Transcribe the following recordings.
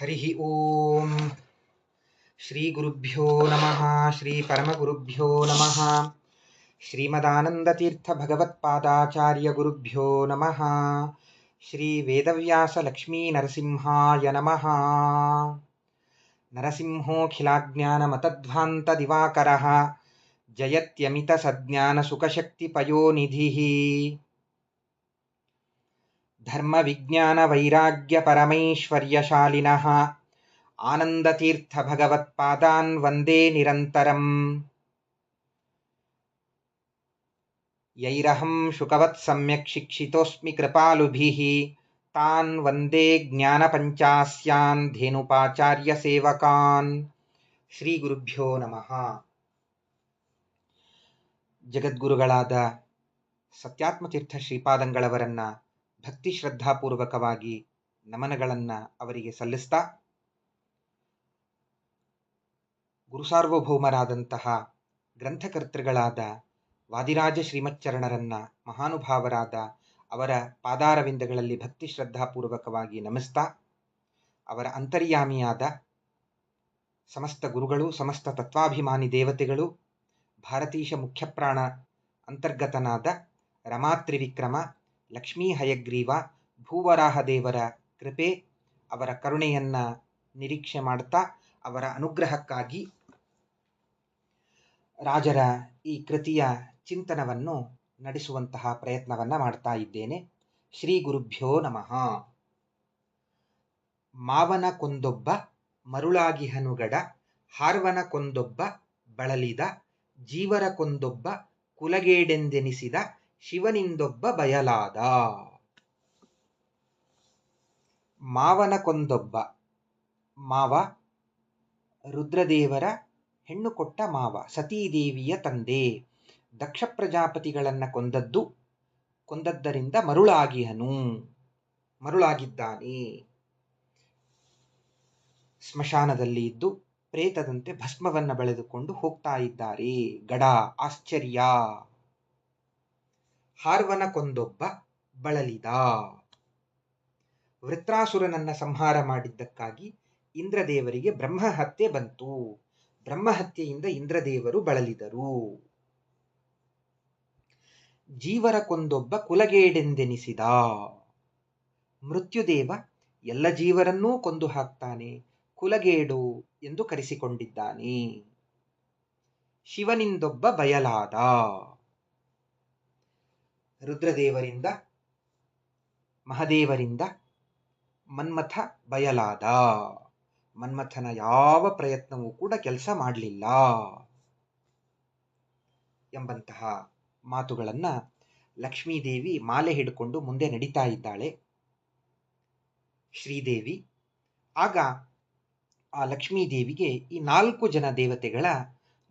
ಹರಿ ಓಂ ಶ್ರೀ ಗುರುಭ್ಯೋ ನಮಃ. ಶ್ರೀ ಪರಮಗುರುಭ್ಯೋ ನಮಃ. ಶ್ರೀಮದಾನಂದತೀರ್ಥ ಭಗವತ್ಪಾದಾಚಾರ್ಯ ಗುರುಭ್ಯೋ ನಮಃ. ಶ್ರೀ ವೇದವ್ಯಾಸ ಲಕ್ಷ್ಮೀ ನರಸಿಂಹಾಯ ನಮಃ. ನರಸಿಂಹೋಖಿಲಾಜ್ಞಾನಮತಧ್ವಾಂತ ದಿವಾಕರಃ ಜಯತ್ಯಮಿತ ಸಜ್ಞಾನ ಸುಖಶಕ್ತಿ ಪಯೋನಿಧಿಃ. ಧರ್ಮ ವಿಜ್ಞಾನ ವೈರಾಗ್ಯ ಪರಮೈಶ್ವರ್ಯಶಾಲಿನಃ ಆನಂದತೀರ್ಥ ಭಗವತ್ಪಾದಾನ್ ವಂದೇ ನಿರಂತರಂ. ಯೈರಹಂ ಶುಕವತ್ ಸಮ್ಯಕ್ ಶಿಕ್ಷಿತೋಸ್ಮಿ ಕೃಪಾಲುಭಿಃ ತಾನ್ ವಂದೇ ಜ್ಞಾನಪಂಚಾಸ್ಯಾನ್ ಧೇನುಪಾಚಾರ್ಯ ಸೇವಕಾನ್. ಶ್ರೀ ಗುರುಭ್ಯೋ ನಮಃ. ಜಗದ್ಗುರುಗಳಾದ ಸತ್ಯಾತ್ಮತೀರ್ಥ ಶ್ರೀಪಾದಂಗಳವರನ್ನ ಭಕ್ತಿ ಶ್ರದ್ಧಾಪೂರ್ವಕವಾಗಿ ನಮನಗಳನ್ನು ಅವರಿಗೆ ಸಲ್ಲಿಸ್ತಾ, ಗುರುಸಾರ್ವಭೌಮರಾದಂತಹ ಗ್ರಂಥಕರ್ತೃಗಳಾದ ವಾದಿರಾಜ ಶ್ರೀಮಚ್ಚರಣರನ್ನ, ಮಹಾನುಭಾವರಾದ ಅವರ ಪಾದಾರವಿಂದಗಳಲ್ಲಿ ಭಕ್ತಿ ಶ್ರದ್ಧಾಪೂರ್ವಕವಾಗಿ ನಮಿಸ್ತಾ, ಅವರ ಅಂತರ್ಯಾಮಿಯಾದ ಸಮಸ್ತ ಗುರುಗಳು, ಸಮಸ್ತ ತತ್ವಾಭಿಮಾನಿ ದೇವತೆಗಳು, ಭಾರತೀಶ ಮುಖ್ಯಪ್ರಾಣ ಅಂತರ್ಗತನಾದ ರಮಾತ್ರಿವಿಕ್ರಮ ಲಕ್ಷ್ಮೀ ಹಯಗ್ರೀವ ಭೂವರಾಹ ದೇವರ ಕೃಪೆ, ಅವರ ಕರುಣೆಯನ್ನ ನಿರೀಕ್ಷೆ ಮಾಡ್ತಾ, ಅವರ ಅನುಗ್ರಹಕ್ಕಾಗಿ ರಾಜರ ಈ ಕೃತಿಯ ಚಿಂತನವನ್ನು ನಡೆಸುವಂತಹ ಪ್ರಯತ್ನವನ್ನ ಮಾಡ್ತಾ ಇದ್ದೇನೆ. ಶ್ರೀ ಗುರುಭ್ಯೋ ನಮಃ. ಮಾವನ ಕೊಂದೊಬ್ಬ ಮರುಳಾಗಿಹನುಗಡ, ಹಾರ್ವನ ಕೊಂದೊಬ್ಬ ಬಳಲಿದ, ಜೀವರ ಕೊಂದೊಬ್ಬ ಕುಲಗೇಡೆಂದೆನಿಸಿದ, ಶಿವನಿಂದೊಬ್ಬ ಬಯಲಾದ. ಮಾವನ ಕೊಂದೊಬ್ಬ, ಮಾವ ರುದ್ರದೇವರ ಹೆಣ್ಣು ಕೊಟ್ಟ ಮಾವ, ಸತೀದೇವಿಯ ತಂದೆ. ದಕ್ಷ ಪ್ರಜಾಪತಿಗಳನ್ನ ಕೊಂದದ್ದರಿಂದ ಮರುಳಾಗಿದ್ದಾನೆ. ಸ್ಮಶಾನದಲ್ಲಿ ಇದ್ದು ಪ್ರೇತದಂತೆ ಭಸ್ಮವನ್ನ ಬೆಳೆದುಕೊಂಡು ಹೋಗ್ತಾ ಇದ್ದಾರೆ. ಗಡ, ಆಶ್ಚರ್ಯ. ಹಾರ್ವನ ಕೊಂದೊಬ್ಬ ಬಳಲಿದ, ವೃತ್ರಾಸುರನನ್ನ ಸಂಹಾರ ಮಾಡಿದ್ದಕ್ಕಾಗಿ ಇಂದ್ರದೇವರಿಗೆ ಬ್ರಹ್ಮಹತ್ಯೆ ಬಂತು. ಬ್ರಹ್ಮಹತ್ಯೆಯಿಂದ ಇಂದ್ರದೇವರು ಬಳಲಿದರು. ಜೀವರ ಕೊಂದೊಬ್ಬ ಕುಲಗೇಡೆಂದೆನಿಸಿದ, ಮೃತ್ಯುದೇವ ಎಲ್ಲ ಜೀವರನ್ನೂ ಕೊಂದು ಹಾಕ್ತಾನೆ, ಕುಲಗೇಡು ಎಂದು ಕರೆಸಿಕೊಂಡಿದ್ದಾನೆ. ಶಿವನಿಂದೊಬ್ಬ ಬಯಲಾದ, ರುದ್ರದೇವರಿಂದ ಮಹದೇವರಿಂದ ಮನ್ಮಥ ಬಯಲಾದ. ಮನ್ಮಥನ ಯಾವ ಪ್ರಯತ್ನವೂ ಕೂಡ ಕೆಲಸ ಮಾಡಲಿಲ್ಲ ಎಂಬಂತಹ ಮಾತುಗಳನ್ನ ಲಕ್ಷ್ಮೀದೇವಿ ಮಾಲೆ ಹಿಡ್ಕೊಂಡು ಮುಂದೆ ನಡೀತಾ ಇದ್ದಾಳೆ. ಶ್ರೀದೇವಿ ಆಗ ಆ ಲಕ್ಷ್ಮೀದೇವಿಗೆ ಈ 4 ಜನ ದೇವತೆಗಳ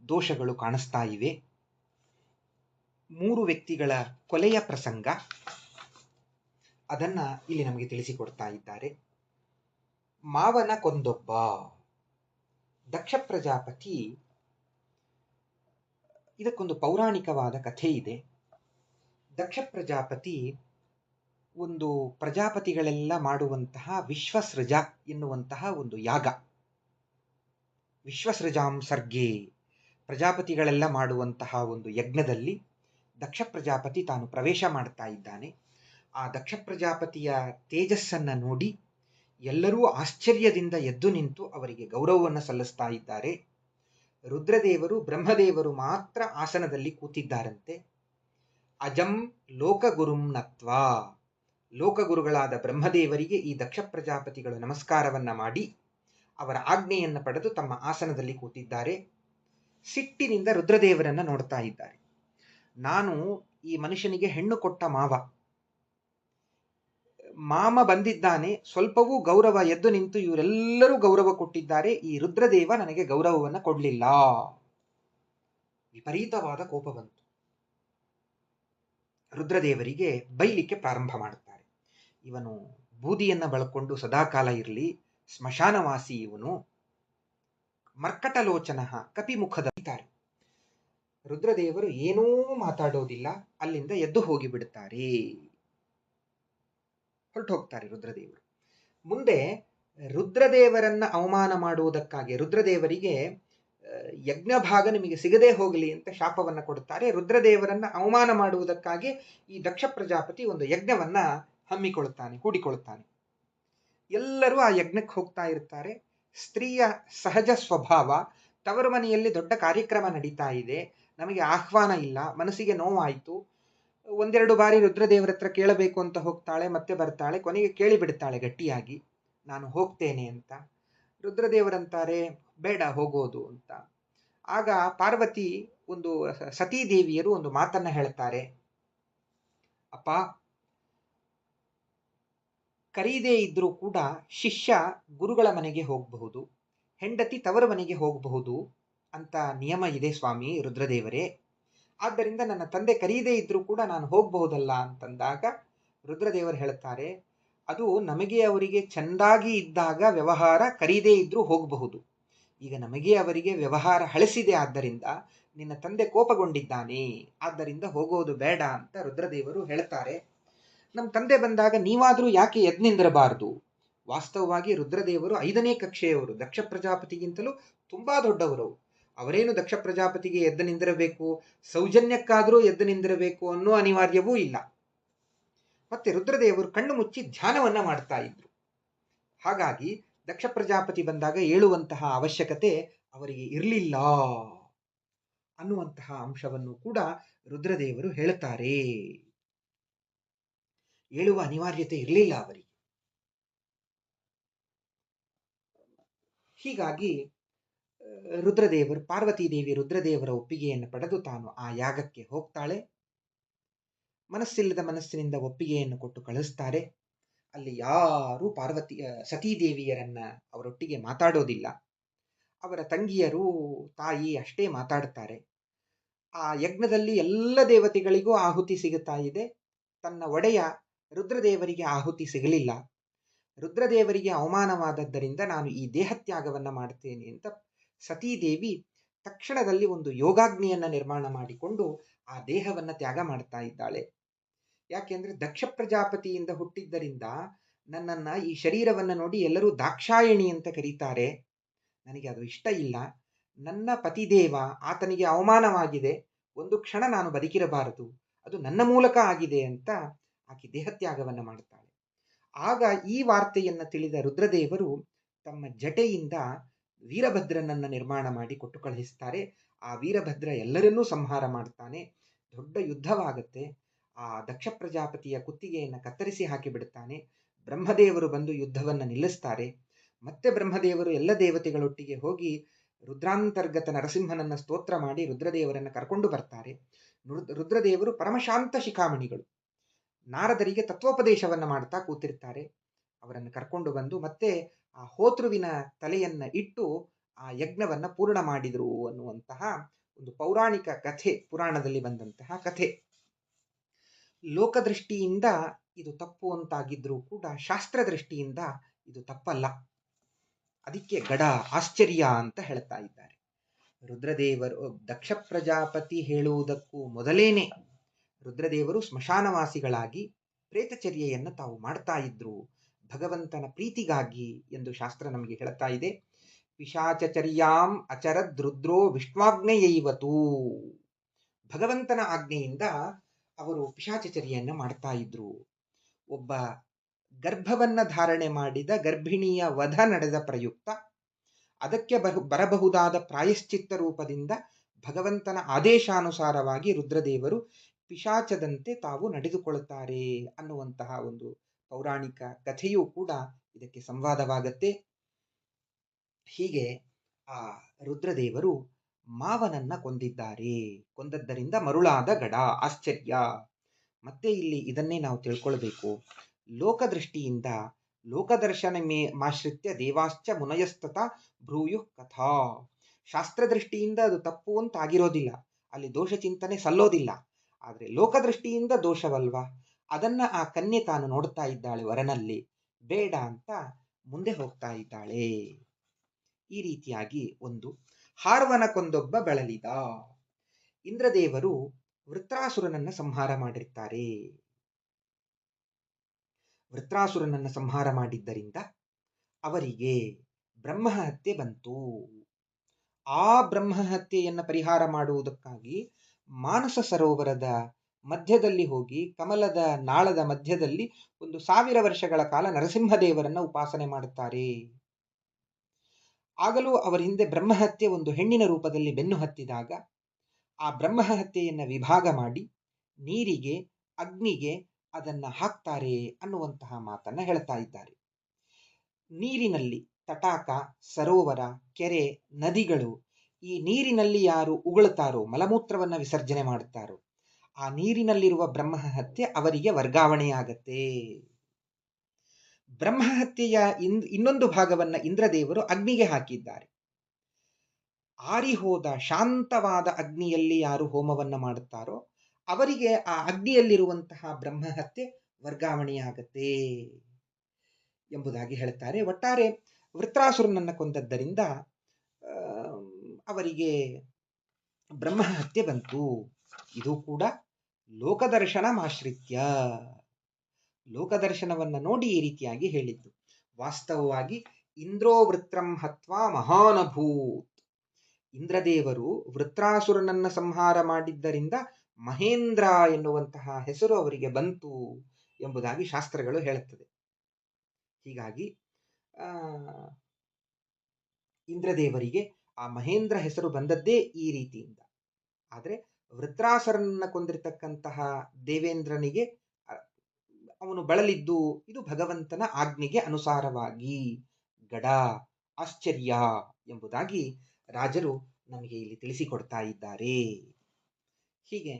ದೋಷಗಳು ಕಾಣಿಸ್ತಾ ಇವೆ. 3 ವ್ಯಕ್ತಿಗಳ ಕೊಲೆಯ ಪ್ರಸಂಗ ಅದನ್ನ ಇಲ್ಲಿ ನಮಗೆ ತಿಳಿಸಿಕೊಡ್ತಾ ಇದ್ದಾರೆ. ಮಾವನ ಕೊಂದೊಬ್ಬ, ದಕ್ಷ ಪ್ರಜಾಪತಿ, ಇದಕ್ಕೊಂದು ಪೌರಾಣಿಕವಾದ ಕಥೆ ಇದೆ. ದಕ್ಷ ಪ್ರಜಾಪತಿ ಒಂದು ಪ್ರಜಾಪತಿಗಳೆಲ್ಲ ಮಾಡುವಂತಹ ವಿಶ್ವಸೃಜ ಎನ್ನುವಂತಹ ಒಂದು ಯಾಗ, ವಿಶ್ವಸೃಜಾಂ ಸರ್ಗೆ, ಪ್ರಜಾಪತಿಗಳೆಲ್ಲ ಮಾಡುವಂತಹ ಒಂದು ಯಜ್ಞದಲ್ಲಿ ದಕ್ಷ ಪ್ರಜಾಪತಿ ತಾನು ಪ್ರವೇಶ ಮಾಡ್ತಾ ಇದ್ದಾನೆ. ಆ ದಕ್ಷ ಪ್ರಜಾಪತಿಯ ತೇಜಸ್ಸನ್ನ ನೋಡಿ ಎಲ್ಲರೂ ಆಶ್ಚರ್ಯದಿಂದ ಎದ್ದು ನಿಂತು ಅವರಿಗೆ ಗೌರವವನ್ನು ಸಲ್ಲಿಸ್ತಾ ಇದ್ದಾರೆ. ರುದ್ರದೇವರು ಬ್ರಹ್ಮದೇವರು ಮಾತ್ರ ಆಸನದಲ್ಲಿ ಕೂತಿದ್ದಾರಂತೆ. ಅಜಂ ಲೋಕಗುರುಂ ನತ್ವಾ, ಲೋಕಗುರುಗಳಾದ ಬ್ರಹ್ಮದೇವರಿಗೆ ಈ ದಕ್ಷ ಪ್ರಜಾಪತಿಗಳು ನಮಸ್ಕಾರವನ್ನ ಮಾಡಿ ಅವರ ಆಜ್ಞೆಯನ್ನು ಪಡೆದು ತಮ್ಮ ಆಸನದಲ್ಲಿ ಕೂತಿದ್ದಾರೆ. ಸಿಟ್ಟಿನಿಂದ ರುದ್ರದೇವರನ್ನ ನೋಡ್ತಾ ಇದ್ದಾರೆ. ನಾನು ಈ ಮನುಷ್ಯನಿಗೆ ಹೆಣ್ಣು ಕೊಟ್ಟ ಮಾಮ ಬಂದಿದ್ದಾನೆ, ಸ್ವಲ್ಪವೂ ಗೌರವ, ಎದ್ದು ನಿಂತು ಇವರೆಲ್ಲರೂ ಗೌರವ ಕೊಟ್ಟಿದ್ದಾರೆ, ಈ ರುದ್ರದೇವ ನನಗೆ ಗೌರವವನ್ನು ಕೊಡ್ಲಿಲ್ಲ. ವಿಪರೀತವಾದ ಕೋಪ ಬಂತು. ರುದ್ರದೇವರಿಗೆ ಬೈಲಿಕ್ಕೆ ಪ್ರಾರಂಭ ಮಾಡುತ್ತಾರೆ. ಇವನು ಬೂದಿಯನ್ನ ಬಳಕೊಂಡು ಸದಾಕಾಲ ಇರಲಿ, ಸ್ಮಶಾನವಾಸಿ ಇವನು, ಮರ್ಕಟಲೋಚನ ಕಪಿಮುಖದಿದ್ದಾರೆ. ರುದ್ರದೇವರು ಏನೂ ಮಾತಾಡೋದಿಲ್ಲ, ಅಲ್ಲಿಂದ ಎದ್ದು ಹೋಗಿಬಿಡುತ್ತಾರೆ, ಹೊರಟು ಹೋಗ್ತಾರೆ ರುದ್ರದೇವರು. ಮುಂದೆ ರುದ್ರದೇವರನ್ನ ಅವಮಾನ ಮಾಡುವುದಕ್ಕಾಗಿ ರುದ್ರದೇವರಿಗೆ ಯಜ್ಞ ಭಾಗ ನಿಮಗೆ ಸಿಗದೇ ಹೋಗಲಿ ಅಂತ ಶಾಪವನ್ನ ಕೊಡುತ್ತಾರೆ. ರುದ್ರದೇವರನ್ನ ಅವಮಾನ ಮಾಡುವುದಕ್ಕಾಗಿ ಈ ದಕ್ಷ ಪ್ರಜಾಪತಿ ಒಂದು ಯಜ್ಞವನ್ನ ಹೂಡಿಕೊಳ್ಳುತ್ತಾನೆ. ಎಲ್ಲರೂ ಆ ಯಜ್ಞಕ್ಕೆ ಹೋಗ್ತಾ ಇರ್ತಾರೆ. ಸ್ತ್ರೀಯ ಸಹಜ ಸ್ವಭಾವ, ತವರು ಮನೆಯಲ್ಲಿ ದೊಡ್ಡ ಕಾರ್ಯಕ್ರಮ ನಡೀತಾ ಇದೆ, ನಮಗೆ ಆಹ್ವಾನ ಇಲ್ಲ, ಮನಸ್ಸಿಗೆ ನೋವಾಯಿತು. ಒಂದೆರಡು ಬಾರಿ ರುದ್ರದೇವರ ಹತ್ರ ಕೇಳಬೇಕು ಅಂತ ಹೋಗ್ತಾಳೆ, ಮತ್ತೆ ಬರ್ತಾಳೆ, ಕೊನೆಗೆ ಕೇಳಿಬಿಡ್ತಾಳೆ ಗಟ್ಟಿಯಾಗಿ, ನಾನು ಹೋಗ್ತೇನೆ ಅಂತ. ರುದ್ರದೇವರಂತಾರೆ ಬೇಡ ಹೋಗೋದು ಅಂತ. ಆಗ ಪಾರ್ವತಿ ಒಂದು ಸತೀದೇವಿಯರು ಒಂದು ಮಾತನ್ನ ಹೇಳ್ತಾರೆ, ಅಪ್ಪ, ಕರೀದೇ ಇದ್ರೂ ಕೂಡ ಶಿಷ್ಯ ಗುರುಗಳ ಮನೆಗೆ ಹೋಗಬಹುದು, ಹೆಂಡತಿ ತವರ ಮನೆಗೆ ಹೋಗಬಹುದು ಅಂತ ನಿಯಮ ಇದೆ ಸ್ವಾಮಿ ರುದ್ರದೇವರೇ. ಆದ್ದರಿಂದ ನನ್ನ ತಂದೆ ಕರೀದೇ ಇದ್ರೂ ಕೂಡ ನಾನು ಹೋಗಬಹುದಲ್ಲ ಅಂತಂದಾಗ ರುದ್ರದೇವರು ಹೇಳ್ತಾರೆ, ಅದು ನಮಗೆ ಅವರಿಗೆ ಚೆಂದಾಗಿ ಇದ್ದಾಗ ವ್ಯವಹಾರ ಕರೀದೇ ಇದ್ರೂ ಹೋಗಬಹುದು. ಈಗ ನಮಗೆ ಅವರಿಗೆ ವ್ಯವಹಾರ ಹಳಸಿದೆ, ಆದ್ದರಿಂದ ನಿನ್ನ ತಂದೆ ಕೋಪಗೊಂಡಿದ್ದಾನೆ, ಆದ್ದರಿಂದ ಹೋಗೋದು ಬೇಡ ಅಂತ ರುದ್ರದೇವರು ಹೇಳ್ತಾರೆ. ನಮ್ಮ ತಂದೆ ಬಂದಾಗ ನೀವಾದರೂ ಯಾಕೆ ಎದ್ದು ನಿಂದಿರಬಾರದು? ವಾಸ್ತವವಾಗಿ ರುದ್ರದೇವರು 5ನೇ ಕಕ್ಷೆಯವರು, ದಕ್ಷ ಪ್ರಜಾಪತಿಗಿಂತಲೂ ತುಂಬಾ ದೊಡ್ಡವರು. ಅವರೇನು ದಕ್ಷ ಪ್ರಜಾಪತಿಗೆ ಎದ್ದು ನಿಂದಿರಬೇಕು, ಸೌಜನ್ಯಕ್ಕಾದರೂ ಎದ್ದು ನಿಂದಿರಬೇಕು ಅನ್ನೋ ಅನಿವಾರ್ಯವೂ ಇಲ್ಲ. ಮತ್ತೆ ರುದ್ರದೇವರು ಕಣ್ಣು ಮುಚ್ಚಿ ಧ್ಯಾನವನ್ನ ಮಾಡ್ತಾ ಇದ್ರು. ಹಾಗಾಗಿ ದಕ್ಷ ಪ್ರಜಾಪತಿ ಬಂದಾಗ ಏಳುವಂತಹ ಅವಶ್ಯಕತೆ ಅವರಿಗೆ ಇರಲಿಲ್ಲ ಅನ್ನುವಂತಹ ಅಂಶವನ್ನು ಕೂಡ ರುದ್ರದೇವರು ಹೇಳುತ್ತಾರೆ. ಏಳುವ ಅನಿವಾರ್ಯತೆ ಇರಲಿಲ್ಲ ಅವರಿಗೆ. ಹೀಗಾಗಿ ರುದ್ರದೇವರು, ಪಾರ್ವತಿ ದೇವಿ ರುದ್ರದೇವರ ಒಪ್ಪಿಗೆಯನ್ನು ಪಡೆದು ತಾನು ಆ ಯಾಗಕ್ಕೆ ಹೋಗ್ತಾಳೆ. ಮನಸ್ಸಿಲ್ಲದ ಮನಸ್ಸಿನಿಂದ ಒಪ್ಪಿಗೆಯನ್ನು ಕೊಟ್ಟು ಕಳಿಸ್ತಾರೆ. ಅಲ್ಲಿ ಯಾರೂ ಸತೀದೇವಿಯರನ್ನ ಅವರೊಟ್ಟಿಗೆ ಮಾತಾಡೋದಿಲ್ಲ. ಅವರ ತಂಗಿಯರು, ತಾಯಿ ಅಷ್ಟೇ ಮಾತಾಡ್ತಾರೆ. ಆ ಯಜ್ಞದಲ್ಲಿ ಎಲ್ಲ ದೇವತೆಗಳಿಗೂ ಆಹುತಿ ಸಿಗುತ್ತಾ ಇದೆ. ತನ್ನ ಒಡೆಯ ರುದ್ರದೇವರಿಗೆ ಆಹುತಿ ಸಿಗಲಿಲ್ಲ. ರುದ್ರದೇವರಿಗೆ ಅವಮಾನವಾದದ್ದರಿಂದ ನಾನು ಈ ದೇಹತ್ಯಾಗವನ್ನ ಮಾಡ್ತೇನೆ ಅಂತ ಸತೀದೇವಿ ತಕ್ಷಣದಲ್ಲಿ ಒಂದು ಯೋಗಾಗ್ನಿಯನ್ನ ನಿರ್ಮಾಣ ಮಾಡಿಕೊಂಡು ಆ ದೇಹವನ್ನ ತ್ಯಾಗ ಮಾಡ್ತಾ ಇದ್ದಾಳೆ. ಯಾಕೆಂದ್ರೆ ದಕ್ಷ ಪ್ರಜಾಪತಿಯಿಂದ ಹುಟ್ಟಿದ್ದರಿಂದ ನನ್ನನ್ನ ಈ ಶರೀರವನ್ನ ನೋಡಿ ಎಲ್ಲರೂ ದಾಕ್ಷಾಯಣಿ ಅಂತ ಕರೀತಾರೆ. ನನಗೆ ಅದು ಇಷ್ಟ ಇಲ್ಲ. ನನ್ನ ಪತಿದೇವ, ಆತನಿಗೆ ಅವಮಾನವಾಗಿದೆ, ಒಂದು ಕ್ಷಣ ನಾನು ಬದುಕಿರಬಾರದು, ಅದು ನನ್ನ ಮೂಲಕ ಆಗಿದೆ ಅಂತ ಆಕೆ ದೇಹತ್ಯಾಗವನ್ನ ಮಾಡುತ್ತಾಳೆ. ಆಗ ಈ ವಾರ್ತೆಯನ್ನ ತಿಳಿದ ರುದ್ರದೇವರು ತಮ್ಮ ಜಟೆಯಿಂದ ವೀರಭದ್ರನನ್ನ ನಿರ್ಮಾಣ ಮಾಡಿ ಕೊಟ್ಟು ಕಳುಹಿಸ್ತಾರೆ. ಆ ವೀರಭದ್ರ ಎಲ್ಲರನ್ನೂ ಸಂಹಾರ ಮಾಡ್ತಾನೆ. ದೊಡ್ಡ ಯುದ್ಧವಾಗುತ್ತೆ. ಆ ದಕ್ಷ ಪ್ರಜಾಪತಿಯ ಕುತ್ತಿಗೆಯನ್ನು ಕತ್ತರಿಸಿ ಹಾಕಿಬಿಡುತ್ತಾನೆ. ಬ್ರಹ್ಮದೇವರು ಬಂದು ಯುದ್ಧವನ್ನ ನಿಲ್ಲಿಸ್ತಾರೆ. ಮತ್ತೆ ಬ್ರಹ್ಮದೇವರು ಎಲ್ಲ ದೇವತೆಗಳೊಟ್ಟಿಗೆ ಹೋಗಿ ರುದ್ರಾಂತರ್ಗತ ನರಸಿಂಹನನ್ನ ಸ್ತೋತ್ರ ಮಾಡಿ ರುದ್ರದೇವರನ್ನ ಕರ್ಕೊಂಡು ಬರ್ತಾರೆ. ರುದ್ರದೇವರು ಪರಮಶಾಂತ ಶಿಖಾಮಣಿಗಳು, ನಾರದರಿಗೆ ತತ್ವೋಪದೇಶವನ್ನ ಮಾಡ್ತಾ ಕೂತಿರ್ತಾರೆ. ಅವರನ್ನು ಕರ್ಕೊಂಡು ಬಂದು ಮತ್ತೆ ಆ ಹೋತೃವಿನ ತಲೆಯನ್ನ ಇಟ್ಟು ಆ ಯಜ್ಞವನ್ನ ಪೂರ್ಣ ಮಾಡಿದ್ರು ಅನ್ನುವಂತಹ ಒಂದು ಪೌರಾಣಿಕ ಕಥೆ, ಪುರಾಣದಲ್ಲಿ ಬಂದಂತಹ ಕಥೆ. ಲೋಕದೃಷ್ಟಿಯಿಂದ ಇದು ತಪ್ಪು ಅಂತಾಗಿದ್ರೂ ಕೂಡ ಶಾಸ್ತ್ರ ದೃಷ್ಟಿಯಿಂದ ಇದು ತಪ್ಪಲ್ಲ. ಅದಕ್ಕೆ ಗಡ ಆಶ್ಚರ್ಯ ಅಂತ ಹೇಳ್ತಾ ಇದ್ದಾರೆ ರುದ್ರದೇವರು. ದಕ್ಷ ಪ್ರಜಾಪತಿ ಹೇಳುವುದಕ್ಕೂ ಮೊದಲೇನೆ ರುದ್ರದೇವರು ಸ್ಮಶಾನವಾಸಿಗಳಾಗಿ ಪ್ರೇತಚರ್ಯೆಯನ್ನು ತಾವು ಮಾಡ್ತಾ ಇದ್ರು, ಭಗವಂತನ ಪ್ರೀತಿಗಾಗಿ ಎಂದು ಶಾಸ್ತ್ರ ನಮಗೆ ಹೇಳ್ತಾ ಇದೆ. ಪಿಶಾಚರ್ಯಾಂ ಅಚರದ್ ರುದ್ರೋ ವಿಷ್ಣಾಗ್ನೆಯೈವತು. ಭಗವಂತನ ಆಜ್ಞೆಯಿಂದ ಅವರು ಪಿಶಾಚರ್ಯೆಯನ್ನು ಮಾಡ್ತಾ ಇದ್ರು. ಒಬ್ಬ ಗರ್ಭವನ್ನ ಧಾರಣೆ ಮಾಡಿದ ಗರ್ಭಿಣಿಯ ವಧ ನಡೆದ ಪ್ರಯುಕ್ತ ಅದಕ್ಕೆ ಬರಬಹುದಾದ ಪ್ರಾಯಶ್ಚಿತ್ತ ರೂಪದಿಂದ ಭಗವಂತನ ಆದೇಶಾನುಸಾರವಾಗಿ ರುದ್ರದೇವರು ಪಿಶಾಚದಂತೆ ತಾವು ನಡೆದುಕೊಳ್ಳುತ್ತಾರೆ ಅನ್ನುವಂತಹ ಒಂದು ಪೌರಾಣಿಕ ಕಥೆಯೂ ಕೂಡ ಇದಕ್ಕೆ ಸಂವಾದವಾಗತ್ತೆ. ಹೀಗೆ ಆ ರುದ್ರದೇವರು ಮಾವನನ್ನ ಕೊಂದಿದ್ದಾರೆ. ಕೊಂದದ್ದರಿಂದ ಮರುಳಾದ ಗಡ ಆಶ್ಚರ್ಯ. ಮತ್ತೆ ಇಲ್ಲಿ ಇದನ್ನೇ ನಾವು ತಿಳ್ಕೊಳ್ಬೇಕು. ಲೋಕದೃಷ್ಟಿಯಿಂದ ಲೋಕದರ್ಶನ ಮಾಶ್ರಿತ್ಯ ದೇವಾಶ್ಚ ಮುನಯಸ್ತತ ಭ್ರೂಯು ಕಥಾ. ಶಾಸ್ತ್ರದೃಷ್ಟಿಯಿಂದ ಅದು ತಪ್ಪು ಅಂತ ಆಗಿರೋದಿಲ್ಲ, ಅಲ್ಲಿ ದೋಷ ಚಿಂತನೆ ಸಲ್ಲೋದಿಲ್ಲ. ಆದರೆ ಲೋಕದೃಷ್ಟಿಯಿಂದ ದೋಷವಲ್ವಾ, ಅದನ್ನ ಆ ಕನ್ಯೆ ತಾನು ನೋಡ್ತಾ ಇದ್ದಾಳೆ ವರನಲ್ಲಿ, ಬೇಡ ಅಂತ ಮುಂದೆ ಹೋಗ್ತಾ ಇದ್ದಾಳೆ. ಈ ರೀತಿಯಾಗಿ ಒಂದು ಹಾರ್ವನ ಕೊಂದೊಬ್ಬ ಬೆಳಲಿದ. ಇಂದ್ರದೇವರು ವೃತ್ರಾಸುರನನ್ನ ಸಂಹಾರ ಮಾಡಿರ್ತಾರೆ. ವೃತ್ರಾಸುರನನ್ನ ಸಂಹಾರ ಮಾಡಿದ್ದರಿಂದ ಅವರಿಗೆ ಬ್ರಹ್ಮಹತ್ಯೆ ಬಂತು. ಆ ಬ್ರಹ್ಮಹತ್ಯೆಯನ್ನು ಪರಿಹಾರ ಮಾಡುವುದಕ್ಕಾಗಿ ಮಾನಸ ಸರೋವರದ ಮಧ್ಯದಲ್ಲಿ ಹೋಗಿ ಕಮಲದ ನಾಳದ ಮಧ್ಯದಲ್ಲಿ 1000 ವರ್ಷಗಳ ಕಾಲ ನರಸಿಂಹದೇವರನ್ನ ಉಪಾಸನೆ ಮಾಡುತ್ತಾರೆ. ಆಗಲೂ ಅವರ ಹಿಂದೆ ಬ್ರಹ್ಮಹತ್ಯೆ ಒಂದು ಹೆಣ್ಣಿನ ರೂಪದಲ್ಲಿ ಬೆನ್ನು ಹತ್ತಿದಾಗ ಆ ಬ್ರಹ್ಮಹತ್ಯೆಯನ್ನು ವಿಭಾಗ ಮಾಡಿ ನೀರಿಗೆ, ಅಗ್ನಿಗೆ ಅದನ್ನ ಹಾಕ್ತಾರೆ ಅನ್ನುವಂತಹ ಮಾತನ್ನ ಹೇಳ್ತಾ ಇದ್ದಾರೆ. ನೀರಿನಲ್ಲಿ ತಟಾಕ, ಸರೋವರ, ಕೆರೆ, ನದಿಗಳು, ಈ ನೀರಿನಲ್ಲಿ ಯಾರು ಉಗುಳುತ್ತಾರೋ, ಮಲಮೂತ್ರವನ್ನ ವಿಸರ್ಜನೆ ಮಾಡುತ್ತಾರೋ, ಆ ನೀರಿನಲ್ಲಿರುವ ಬ್ರಹ್ಮಹತ್ಯೆ ಅವರಿಗೆ ವರ್ಗಾವಣೆಯಾಗತ್ತೆ. ಬ್ರಹ್ಮಹತ್ಯೆಯ ಇನ್ನೊಂದು ಭಾಗವನ್ನ ಇಂದ್ರದೇವರು ಅಗ್ನಿಗೆ ಹಾಕಿದ್ದಾರೆ. ಆರಿಹೋದ ಶಾಂತವಾದ ಅಗ್ನಿಯಲ್ಲಿ ಯಾರು ಹೋಮವನ್ನ ಮಾಡುತ್ತಾರೋ ಅವರಿಗೆ ಆ ಅಗ್ನಿಯಲ್ಲಿರುವಂತಹ ಬ್ರಹ್ಮಹತ್ಯೆ ವರ್ಗಾವಣೆಯಾಗತ್ತೆ ಎಂಬುದಾಗಿ ಹೇಳ್ತಾರೆ. ಒಟ್ಟಾರೆ ವೃತ್ರಾಸುರನನ್ನ ಕೊಂದದ್ದರಿಂದ ಅವರಿಗೆ ಬ್ರಹ್ಮಹತ್ಯೆ ಬಂತು. ಇದು ಕೂಡ ಲೋಕದರ್ಶನಮಾಶ್ರಿತ್ಯ, ಲೋಕದರ್ಶನವನ್ನ ನೋಡಿ ಈ ರೀತಿಯಾಗಿ ಹೇಳಿದ್ದು. ವಾಸ್ತವವಾಗಿ ಇಂದ್ರೋ ವೃತ್ರಂ ಹತ್ವಾ ಮಹಾನಭೂತ್, ಇಂದ್ರದೇವರು ವೃತ್ರಾಸುರನನ್ನ ಸಂಹಾರ ಮಾಡಿದ್ದರಿಂದ ಮಹೇಂದ್ರ ಎನ್ನುವಂತಹ ಹೆಸರು ಅವರಿಗೆ ಬಂತು ಎಂಬುದಾಗಿ ಶಾಸ್ತ್ರಗಳು ಹೇಳುತ್ತದೆ. ಹೀಗಾಗಿ ಇಂದ್ರದೇವರಿಗೆ ಆ ಮಹೇಂದ್ರ ಹೆಸರು ಬಂದದ್ದೇ ಈ ರೀತಿಯಿಂದ. ಆದರೆ ವೃತ್ರಾಸುರನನ್ನ ಕೊಂದಿರತಕ್ಕಂತಹ ದೇವೇಂದ್ರನಿಗೆ ಅವನು ಬಳಲಿದ್ದು ಇದು ಭಗವಂತನ ಆಜ್ಞೆಗೆ ಅನುಸಾರವಾಗಿ, ಗಡ ಆಶ್ಚರ್ಯ ಎಂಬುದಾಗಿ ರಾಜರು ನಮಗೆ ಇಲ್ಲಿ ತಿಳಿಸಿಕೊಡ್ತಾ ಇದ್ದಾರೆ. ಹೀಗೆ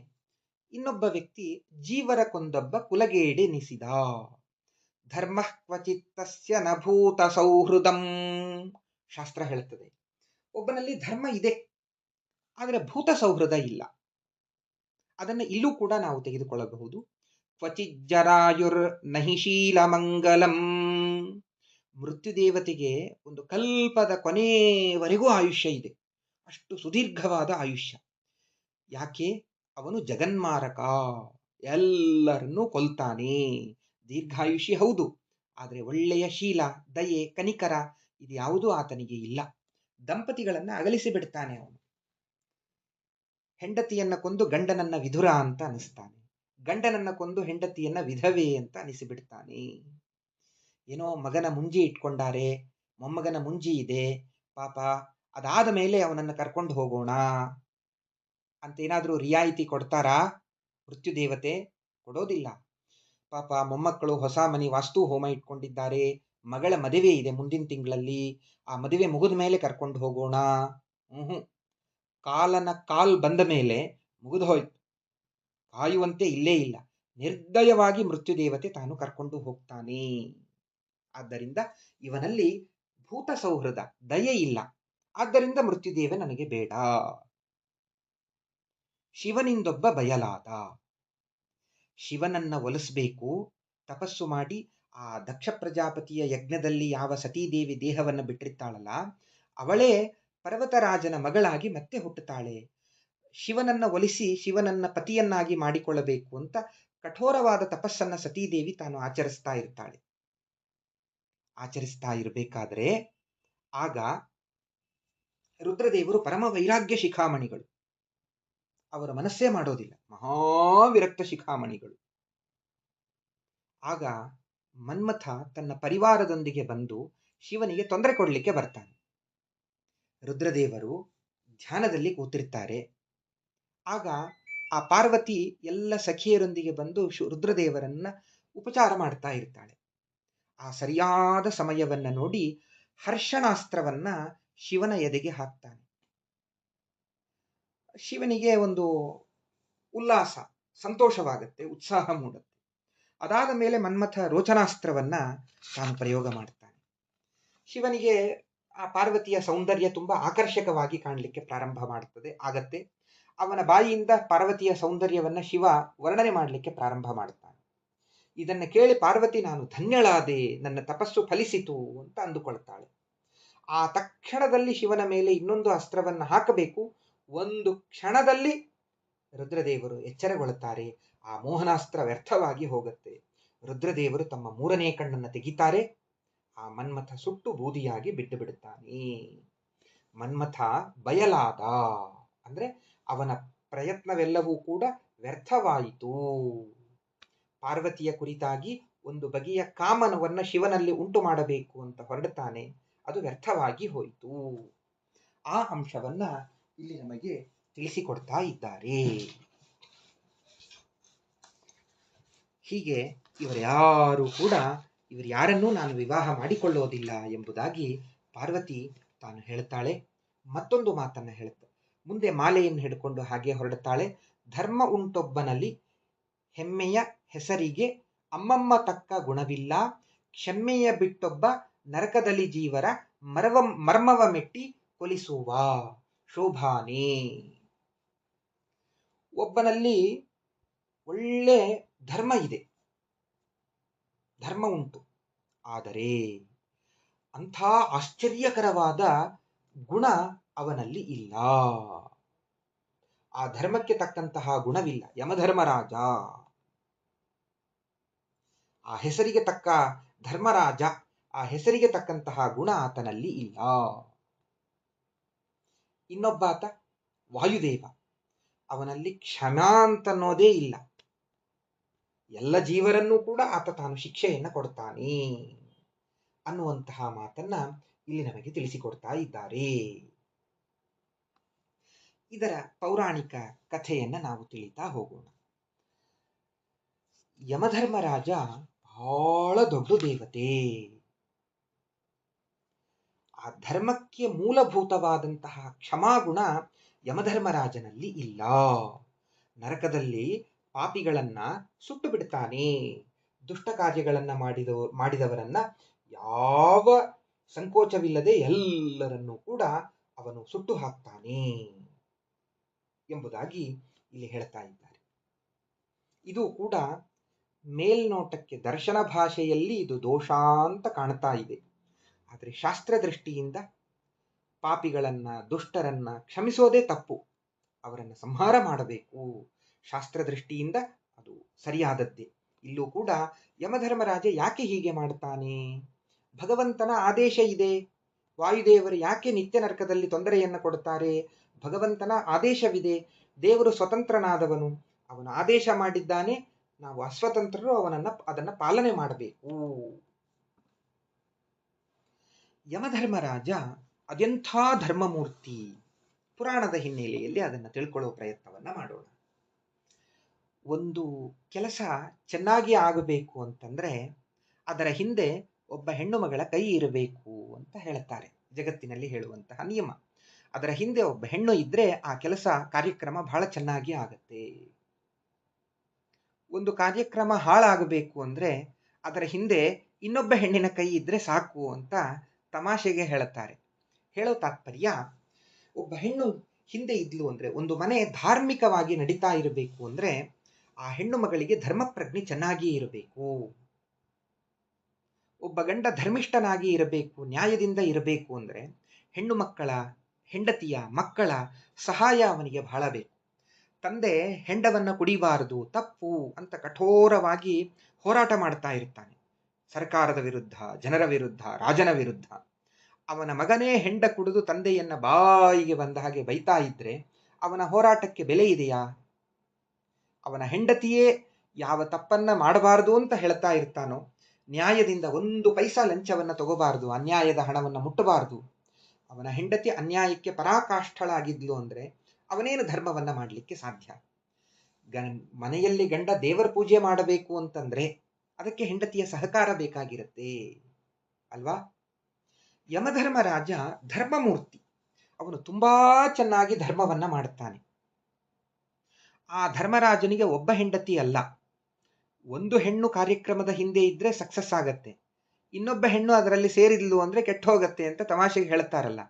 ಇನ್ನೊಬ್ಬ ವ್ಯಕ್ತಿ ಜೀವರ ಕೊಂದೊಬ್ಬ ಕುಲಗೇಡೆನಿಸಿದ. ಧರ್ಮ ಕ್ವಚಿತ್ತಸ್ಯ ನಭೂತ ಸೌಹೃದಂ, ಶಾಸ್ತ್ರ ಹೇಳುತ್ತದೆ. ಒಬ್ಬನಲ್ಲಿ ಧರ್ಮ ಇದೆ, ಆದರೆ ಭೂತ ಸೌಹೃದ ಇಲ್ಲ. ಅದನ್ನು ಇಲ್ಲೂ ಕೂಡ ನಾವು ತೆಗೆದುಕೊಳ್ಳಬಹುದು. ಕ್ವಚಿಜ್ಜರಾಯುರ್ ನಹಿಶೀಲ ಮಂಗಲಂ, ಮೃತ್ಯುದೇವತೆಗೆ ಒಂದು ಕಲ್ಪದ ಕೊನೆಯವರೆಗೂ ಆಯುಷ್ಯ ಇದೆ, ಅಷ್ಟು ಸುದೀರ್ಘವಾದ ಆಯುಷ್ಯ. ಯಾಕೆ? ಅವನು ಜಗನ್ಮಾರಕ, ಎಲ್ಲರನ್ನೂ ಕೊಲ್ತಾನೆ. ದೀರ್ಘಾಯುಷಿ ಹೌದು, ಆದರೆ ಒಳ್ಳೆಯ ಶೀಲ, ದಯೆ, ಕನಿಕರ ಇದು ಯಾವುದೂ ಆತನಿಗೆ ಇಲ್ಲ. ದಂಪತಿಗಳನ್ನ ಅಗಲಿಸಿ ಬಿಡ್ತಾನೆ ಅವನು. ಹೆಂಡತಿಯನ್ನ ಕೊಂದು ಗಂಡನನ್ನ ವಿಧುರ ಅಂತ ಅನಿಸ್ತಾನೆ, ಗಂಡನನ್ನ ಕೊಂದು ಹೆಂಡತಿಯನ್ನ ವಿಧವೆ ಅಂತ ಅನಿಸಿಬಿಡ್ತಾನೆ. ಏನೋ ಮಗನ ಮುಂಜಿ ಇಟ್ಕೊಂಡಾರೆ, ಮೊಮ್ಮಗನ ಮುಂಜಿ ಇದೆ, ಪಾಪ ಅದಾದ ಮೇಲೆ ಅವನನ್ನು ಕರ್ಕೊಂಡು ಹೋಗೋಣ ಅಂತ ಏನಾದ್ರೂ ರಿಯಾಯಿತಿ ಕೊಡ್ತಾರಾ ಮೃತ್ಯುದೇವತೆ? ಕೊಡೋದಿಲ್ಲ. ಪಾಪ ಮೊಮ್ಮಕ್ಕಳು ಹೊಸ ಮನೆ ವಾಸ್ತು ಹೋಮ ಇಟ್ಕೊಂಡಿದ್ದಾರೆ, ಮಗಳ ಮದುವೆ ಇದೆ ಮುಂದಿನ ತಿಂಗಳಲ್ಲಿ, ಆ ಮದುವೆ ಮುಗಿದ ಮೇಲೆ ಕರ್ಕೊಂಡು ಹೋಗೋಣ. ಕಾಲನ ಕಾಲ್ ಬಂದ ಮೇಲೆ ಮುಗಿದು ಹೋಯ್ತು, ಕಾಯುವಂತೆ ಇಲ್ಲೇ ಇಲ್ಲ. ನಿರ್ದಯವಾಗಿ ಮೃತ್ಯುದೇವತೆ ತಾನು ಕರ್ಕೊಂಡು ಹೋಗ್ತಾನೆ. ಆದ್ದರಿಂದ ಇವನಲ್ಲಿ ಭೂತ ಸೌಹೃದ, ದಯೆ ಇಲ್ಲ. ಆದ್ದರಿಂದ ಮೃತ್ಯುದೇವ ನನಗೆ ಬೇಡ. ಶಿವನಿಂದೊಬ್ಬ ಬಯಲಾದ, ಶಿವನನ್ನ ಒಲಿಸಬೇಕು, ತಪಸ್ಸು ಮಾಡಿ ಆ ದಕ್ಷ ಪ್ರಜಾಪತಿಯ ಯಜ್ಞದಲ್ಲಿ ಯಾವ ಸತೀದೇವಿ ದೇಹವನ್ನು ಬಿಟ್ಟಿರ್ತಾಳಲ್ಲ, ಅವಳೇ ಪರ್ವತರಾಜನ ಮಗಳಾಗಿ ಮತ್ತೆ ಹುಟ್ಟುತ್ತಾಳೆ. ಶಿವನನ್ನ ಒಲಿಸಿ ಶಿವನನ್ನ ಪತಿಯನ್ನಾಗಿ ಮಾಡಿಕೊಳ್ಳಬೇಕು ಅಂತ ಕಠೋರವಾದ ತಪಸ್ಸನ್ನ ಸತೀದೇವಿ ತಾನು ಆಚರಿಸ್ತಾ ಇರ್ತಾಳೆ. ಆಚರಿಸ್ತಾ ಇರಬೇಕಾದ್ರೆ ಆಗ ರುದ್ರದೇವರು ಪರಮ ವೈರಾಗ್ಯ ಶಿಖಾಮಣಿಗಳು, ಅವರ ಮನಸ್ಸೇ ಮಾಡೋದಿಲ್ಲ, ಮಹಾವಿರಕ್ತ ಶಿಖಾಮಣಿಗಳು. ಆಗ ಮನ್ಮಥ ತನ್ನ ಪರಿವಾರದೊಂದಿಗೆ ಬಂದು ಶಿವನಿಗೆ ತೊಂದರೆ ಕೊಡಲಿಕ್ಕೆ ಬರ್ತಾನೆ. ರುದ್ರದೇವರು ಧ್ಯಾನದಲ್ಲಿ ಕೂತಿರ್ತಾರೆ. ಆಗ ಆ ಪಾರ್ವತಿ ಎಲ್ಲ ಸಖಿಯರೊಂದಿಗೆ ಬಂದು ರುದ್ರದೇವರನ್ನ ಉಪಚಾರ ಮಾಡ್ತಾ ಇರ್ತಾಳೆ. ಆ ಸರಿಯಾದ ಸಮಯವನ್ನ ನೋಡಿ ಹರ್ಷಣಾಸ್ತ್ರವನ್ನ ಶಿವನ ಎದೆಗೆ ಹಾಕ್ತಾನೆ. ಶಿವನಿಗೆ ಒಂದು ಉಲ್ಲಾಸ, ಸಂತೋಷವಾಗುತ್ತೆ, ಉತ್ಸಾಹ ಮೂಡುತ್ತೆ. ಅದಾದ ಮೇಲೆ ಮನ್ಮಥ ರೋಚನಾಸ್ತ್ರವನ್ನ ತಾನು ಪ್ರಯೋಗ ಮಾಡ್ತಾನೆ. ಶಿವನಿಗೆ ಆ ಪಾರ್ವತಿಯ ಸೌಂದರ್ಯ ತುಂಬಾ ಆಕರ್ಷಕವಾಗಿ ಕಾಣಲಿಕ್ಕೆ ಪ್ರಾರಂಭ ಆಗತ್ತೆ. ಅವನ ಬಾಯಿಯಿಂದ ಪಾರ್ವತಿಯ ಸೌಂದರ್ಯವನ್ನ ಶಿವ ವರ್ಣನೆ ಮಾಡಲಿಕ್ಕೆ ಪ್ರಾರಂಭ ಮಾಡ್ತಾನೆ. ಇದನ್ನು ಕೇಳಿ ಪಾರ್ವತಿ ನಾನು ಧನ್ಯಳಾದೆ, ನನ್ನ ತಪಸ್ಸು ಫಲಿಸಿತು ಅಂತ ಅಂದುಕೊಳ್ತಾಳೆ. ಆ ತಕ್ಷಣದಲ್ಲಿ ಶಿವನ ಮೇಲೆ ಇನ್ನೊಂದು ಅಸ್ತ್ರವನ್ನು ಹಾಕಬೇಕು. ಒಂದು ಕ್ಷಣದಲ್ಲಿ ರುದ್ರದೇವರು ಎಚ್ಚರಗೊಳ್ಳುತ್ತಾರೆ. ಆ ಮೋಹನಾಸ್ತ್ರ ವ್ಯರ್ಥವಾಗಿ ಹೋಗುತ್ತೆ. ರುದ್ರದೇವರು ತಮ್ಮ 3ನೇ ಕಣ್ಣನ್ನು ತೆಗಿತಾರೆ. ಆ ಮನ್ಮಥ ಸುಟ್ಟು ಬೂದಿಯಾಗಿ ಬಿಟ್ಟು ಬಿಡುತ್ತಾನೆ. ಮನ್ಮಥ ಬಯಲಾದ ಅಂದ್ರೆ ಅವನ ಪ್ರಯತ್ನವೆಲ್ಲವೂ ಕೂಡ ವ್ಯರ್ಥವಾಯಿತು. ಪಾರ್ವತಿಯ ಕುರಿತಾಗಿ ಒಂದು ಬಗೆಯ ಕಾಮನವನ್ನ ಶಿವನಲ್ಲಿ ಉಂಟು ಮಾಡಬೇಕು ಅಂತ ಹೊರಡುತ್ತಾನೆ, ಅದು ವ್ಯರ್ಥವಾಗಿ ಹೋಯಿತು. ಆ ಅಂಶವನ್ನ ಇಲ್ಲಿ ನಮಗೆ ತಿಳಿಸಿಕೊಡ್ತಾ ಇದ್ದಾರೆ. ಹೀಗೆ ಇವರ್ಯಾರೂ ಕೂಡ ಯಾರನ್ನೂ ನಾನು ವಿವಾಹ ಮಾಡಿಕೊಳ್ಳೋದಿಲ್ಲ ಎಂಬುದಾಗಿ ಪಾರ್ವತಿ ತಾನು ಹೇಳುತ್ತಾಳೆ. ಮತ್ತೊಂದು ಮಾತನ್ನ ಹೇಳುತ್ತೆ. ಮುಂದೆ ಮಾಲೆಯನ್ನು ಹಿಡ್ಕೊಂಡು ಹಾಗೆ ಹೊರಡುತ್ತಾಳೆ. ಧರ್ಮ ಉಂಟೊಬ್ಬನಲ್ಲಿ ಹೆಮ್ಮೆಯ ಹೆಸರಿಗೆ ಅಮ್ಮಮ್ಮ ತಕ್ಕ ಗುಣವಿಲ್ಲ, ಕ್ಷಮೆಯ ಬಿಟ್ಟೊಬ್ಬ ನರಕದಲ್ಲಿ ಜೀವರ ಮರ್ಮವ ಮೆಟ್ಟಿ ಕೊಲಿಸುವ ಶೋಭಾನೆ. ಒಬ್ಬನಲ್ಲಿ ಒಳ್ಳೆ ಧರ್ಮ ಇದೆ, ಧರ್ಮ ಉಂಟು, ಆದರೆ ಅಂಥ ಆಶ್ಚರ್ಯಕರವಾದ ಗುಣ ಅವನಲ್ಲಿ ಇಲ್ಲ. ಆ ಧರ್ಮಕ್ಕೆ ತಕ್ಕಂತಹ ಗುಣವಿಲ್ಲ. ಯಮಧರ್ಮರಾಜ, ಆ ಹೆಸರಿಗೆ ತಕ್ಕ ಧರ್ಮರಾಜ, ಆ ಹೆಸರಿಗೆ ತಕ್ಕಂತಹ ಗುಣ ಆತನಲ್ಲಿ ಇಲ್ಲ. ಇನ್ನೊಬ್ಬಾತ ವಾಯುದೇವ, ಅವನಲ್ಲಿ ಕ್ಷಮಾ ಅಂತನ್ನೋದೇ ಇಲ್ಲ. ಎಲ್ಲ ಜೀವರನ್ನೂ ಕೂಡ ಆತ ತಾನು ಶಿಕ್ಷೆಯನ್ನ ಕೊಡ್ತಾನೆ ಅನ್ನುವಂತಹ ಮಾತನ್ನ ಇಲ್ಲಿ ನಮಗೆ ತಿಳಿಸಿಕೊಡ್ತಾ ಇದ್ದಾರೆ. ಇದರ ಪೌರಾಣಿಕ ಕಥೆಯನ್ನ ನಾವು ತಿಳಿತಾ ಹೋಗೋಣ. ಯಮಧರ್ಮರಾಜ ಬಹಳ ದೊಡ್ಡ ದೇವತೆ. ಆ ಧರ್ಮಕ್ಕೆ ಮೂಲಭೂತವಾದಂತಹ ಕ್ಷಮಾಗುಣ ಯಮಧರ್ಮರಾಜನಲ್ಲಿ ಇಲ್ಲ. ನರಕದಲ್ಲಿ ಪಾಪಿಗಳನ್ನ ಸುಟ್ಟು ಬಿಡ್ತಾನೆ. ದುಷ್ಟ ಕಾರ್ಯಗಳನ್ನ ಮಾಡಿದವರನ್ನ ಯಾವ ಸಂಕೋಚವಿಲ್ಲದೆ ಎಲ್ಲರನ್ನೂ ಕೂಡ ಅವನು ಸುಟ್ಟು ಹಾಕ್ತಾನೆ ಎಂಬುದಾಗಿ ಇಲ್ಲಿ ಹೇಳ್ತಾ ಇದ್ದಾರೆ. ಇದು ಕೂಡ ಮೇಲ್ನೋಟಕ್ಕೆ ದರ್ಶನ ಭಾಷೆಯಲ್ಲಿ ಇದು ದೋಷ ಅಂತ ಕಾಣ್ತಾ ಇದೆ. ಆದರೆ ಶಾಸ್ತ್ರ ದೃಷ್ಟಿಯಿಂದ ಪಾಪಿಗಳನ್ನ ದುಷ್ಟರನ್ನ ಕ್ಷಮಿಸೋದೇ ತಪ್ಪು, ಅವರನ್ನು ಸಂಹಾರ ಮಾಡಬೇಕು. ಶಾಸ್ತ್ರ ದೃಷ್ಟಿಯಿಂದ ಅದು ಸರಿಯಾದದ್ದೇ. ಇಲ್ಲೂ ಕೂಡ ಯಮಧರ್ಮರಾಜ ಯಾಕೆ ಹೀಗೆ ಮಾಡ್ತಾನೆ? ಭಗವಂತನ ಆದೇಶ ಇದೆ. ವಾಯುದೇವರು ಯಾಕೆ ನಿತ್ಯ ನರಕದಲ್ಲಿ ತೊಂದರೆಯನ್ನು ಕೊಡುತ್ತಾರೆ? ಭಗವಂತನ ಆದೇಶವಿದೆ. ದೇವರು ಸ್ವತಂತ್ರನಾದವನು, ಅವನು ಆದೇಶ ಮಾಡಿದ್ದಾನೆ, ನಾವು ಅಸ್ವತಂತ್ರರು, ಅದನ್ನ ಪಾಲನೆ ಮಾಡಬೇಕು. ಯಮಧರ್ಮರಾಜ ಅದೆಂಥ ಧರ್ಮಮೂರ್ತಿ, ಪುರಾಣದ ಹಿನ್ನೆಲೆಯಲ್ಲಿ ಅದನ್ನು ತಿಳ್ಕೊಳ್ಳೋ ಪ್ರಯತ್ನವನ್ನ ಮಾಡೋಣ. ಒಂದು ಕೆಲಸ ಚೆನ್ನಾಗಿ ಆಗಬೇಕು ಅಂತಂದ್ರೆ ಅದರ ಹಿಂದೆ ಒಬ್ಬ ಹೆಣ್ಣು ಮಗಳ ಕೈ ಇರಬೇಕು ಅಂತ ಹೇಳುತ್ತಾರೆ. ಜಗತ್ತಿನಲ್ಲಿ ಹೇಳುವಂತಹ ನಿಯಮ. ಅದರ ಹಿಂದೆ ಒಬ್ಬ ಹೆಣ್ಣು ಇದ್ರೆ ಆ ಕೆಲಸ ಕಾರ್ಯಕ್ರಮ ಬಹಳ ಚೆನ್ನಾಗಿ ಆಗತ್ತೆ. ಒಂದು ಕಾರ್ಯಕ್ರಮ ಹಾಳಾಗಬೇಕು ಅಂದ್ರೆ ಅದರ ಹಿಂದೆ ಇನ್ನೊಬ್ಬ ಹೆಣ್ಣಿನ ಕೈ ಇದ್ರೆ ಸಾಕು ಅಂತ ತಮಾಷೆಗೆ ಹೇಳುತ್ತಾರೆ. ಹೇಳೋ ತಾತ್ಪರ್ಯ, ಒಬ್ಬ ಹೆಣ್ಣು ಹಿಂದೆ ಇದ್ಲು ಅಂದ್ರೆ, ಒಂದು ಮನೆ ಧಾರ್ಮಿಕವಾಗಿ ನಡೀತಾ ಇರಬೇಕು ಅಂದ್ರೆ ಆ ಹೆಣ್ಣು ಮಗಳಿಗೆ ಧರ್ಮ ಪ್ರಜ್ಞೆ ಚೆನ್ನಾಗಿ ಇರಬೇಕು. ಒಬ್ಬ ಗಂಡ ಧರ್ಮಿಷ್ಠನಾಗಿ ಇರಬೇಕು, ನ್ಯಾಯದಿಂದ ಇರಬೇಕು ಅಂದ್ರೆ ಹೆಣ್ಣು ಮಕ್ಕಳ, ಹೆಂಡತಿಯ ಮಕ್ಕಳ ಸಹಾಯ ಅವನಿಗೆ ಬಹಳ ಬೇಕು. ತಂದೆ ಹೆಂಡವನ್ನ ಕುಡಿಬಾರದು, ತಪ್ಪು ಅಂತ ಕಠೋರವಾಗಿ ಹೋರಾಟ ಮಾಡ್ತಾ ಇರ್ತಾನೆ, ಸರ್ಕಾರದ ವಿರುದ್ಧ, ಜನರ ವಿರುದ್ಧ, ರಾಜನ ವಿರುದ್ಧ. ಅವನ ಮಗನೇ ಹೆಂಡ ಕುಡಿದು ತಂದೆಯನ್ನ ಬಾಯಿಗೆ ಬಂದ ಹಾಗೆ ಬೈತಾ ಇದ್ರೆ ಅವನ ಹೋರಾಟಕ್ಕೆ ಬೆಲೆ ಇದೆಯಾ? ಅವನ ಹೆಂಡತಿಯೇ ಯಾವ ತಪ್ಪನ್ನ ಮಾಡಬಾರದು ಅಂತ ಹೇಳ್ತಾ ಇರ್ತಾನೋ, ನ್ಯಾಯದಿಂದ ಒಂದು ಪೈಸಾ ಲಂಚವನ್ನ ತಗೋಬಾರದು, ಅನ್ಯಾಯದ ಹಣವನ್ನ ಮುಟ್ಟಬಾರದು, ಅವನ ಹೆಂಡತಿ ಅನ್ಯಾಯಕ್ಕೆ ಪರಾಕಾಷ್ಠಳಾಗಿದ್ಲು ಅಂದ್ರೆ ಅವನೇನು ಧರ್ಮವನ್ನ ಮಾಡಲಿಕ್ಕೆ ಸಾಧ್ಯ? ಮನೆಯಲ್ಲಿ ಗಂಡ ದೇವರ ಪೂಜೆ ಮಾಡಬೇಕು ಅಂತಂದ್ರೆ ಅದಕ್ಕೆ ಹೆಂಡತಿಯ ಸಹಕಾರ ಬೇಕಾಗಿರುತ್ತೆ ಅಲ್ವಾ? ಯಮಧರ್ಮರಾಜ ಧರ್ಮಮೂರ್ತಿ, ಅವನು ತುಂಬಾ ಚೆನ್ನಾಗಿ ಧರ್ಮವನ್ನ ಮಾಡುತ್ತಾನೆ. ಆ ಧರ್ಮರಾಜನಿಗೆ ಒಬ್ಬ ಹೆಂಡತಿ ಅಲ್ಲ, ಒಂದು ಹೆಣ್ಣು ಕಾರ್ಯಕ್ರಮದ ಹಿಂದೆ ಇದ್ರೆ ಸಕ್ಸಸ್ ಆಗತ್ತೆ, ಇನ್ನೊಬ್ಬ ಹೆಣ್ಣು ಅದರಲ್ಲಿ ಸೇರಿದ್ಲು ಅಂದ್ರೆ ಕೆಟ್ಟ ಹೋಗತ್ತೆ ಅಂತ ತಮಾಷೆಗೆ ಹೇಳ್ತಾರಲ್ಲ.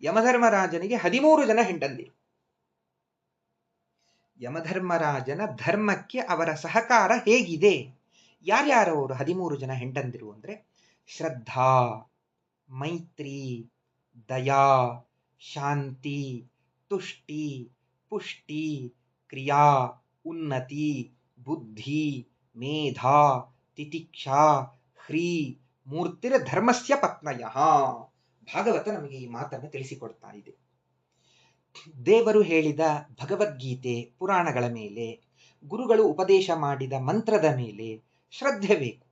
ಯಮಧರ್ಮರಾಜನಿಗೆ 13 ಜನ ಹೆಂಡಂದಿರು. ಯಮಧರ್ಮರಾಜನ ಧರ್ಮಕ್ಕೆ ಅವರ ಸಹಕಾರ ಹೇಗಿದೆ? ಯಾರ್ಯಾರವರು 13 ಜನ ಹೆಂಡಂದಿರು ಅಂದ್ರೆ, ಶ್ರದ್ಧಾ, ಮೈತ್ರಿ, ದಯಾ, ಶಾಂತಿ, ತುಷ್ಟಿ, ಪುಷ್ಟಿ, ಕ್ರಿಯಾ, ಉನ್ನತಿ, ಬುದ್ಧಿ, ಮೇಧಾ, ತಿತಿಕ್ಷಾ, ಹ್ರೀ, ಮೂರ್ತಿರ ಧರ್ಮಸ್ಯ ಪತ್ನಯ. ಭಾಗವತ ನಮಗೆ ಈ ಮಾತನ್ನು ತಿಳಿಸಿಕೊಡ್ತಾ ಇದೆ. ದೇವರು ಹೇಳಿದ ಭಗವದ್ಗೀತೆ ಪುರಾಣಗಳ ಮೇಲೆ, ಗುರುಗಳು ಉಪದೇಶ ಮಾಡಿದ ಮಂತ್ರದ ಮೇಲೆ ಶ್ರದ್ಧೆ ಬೇಕು.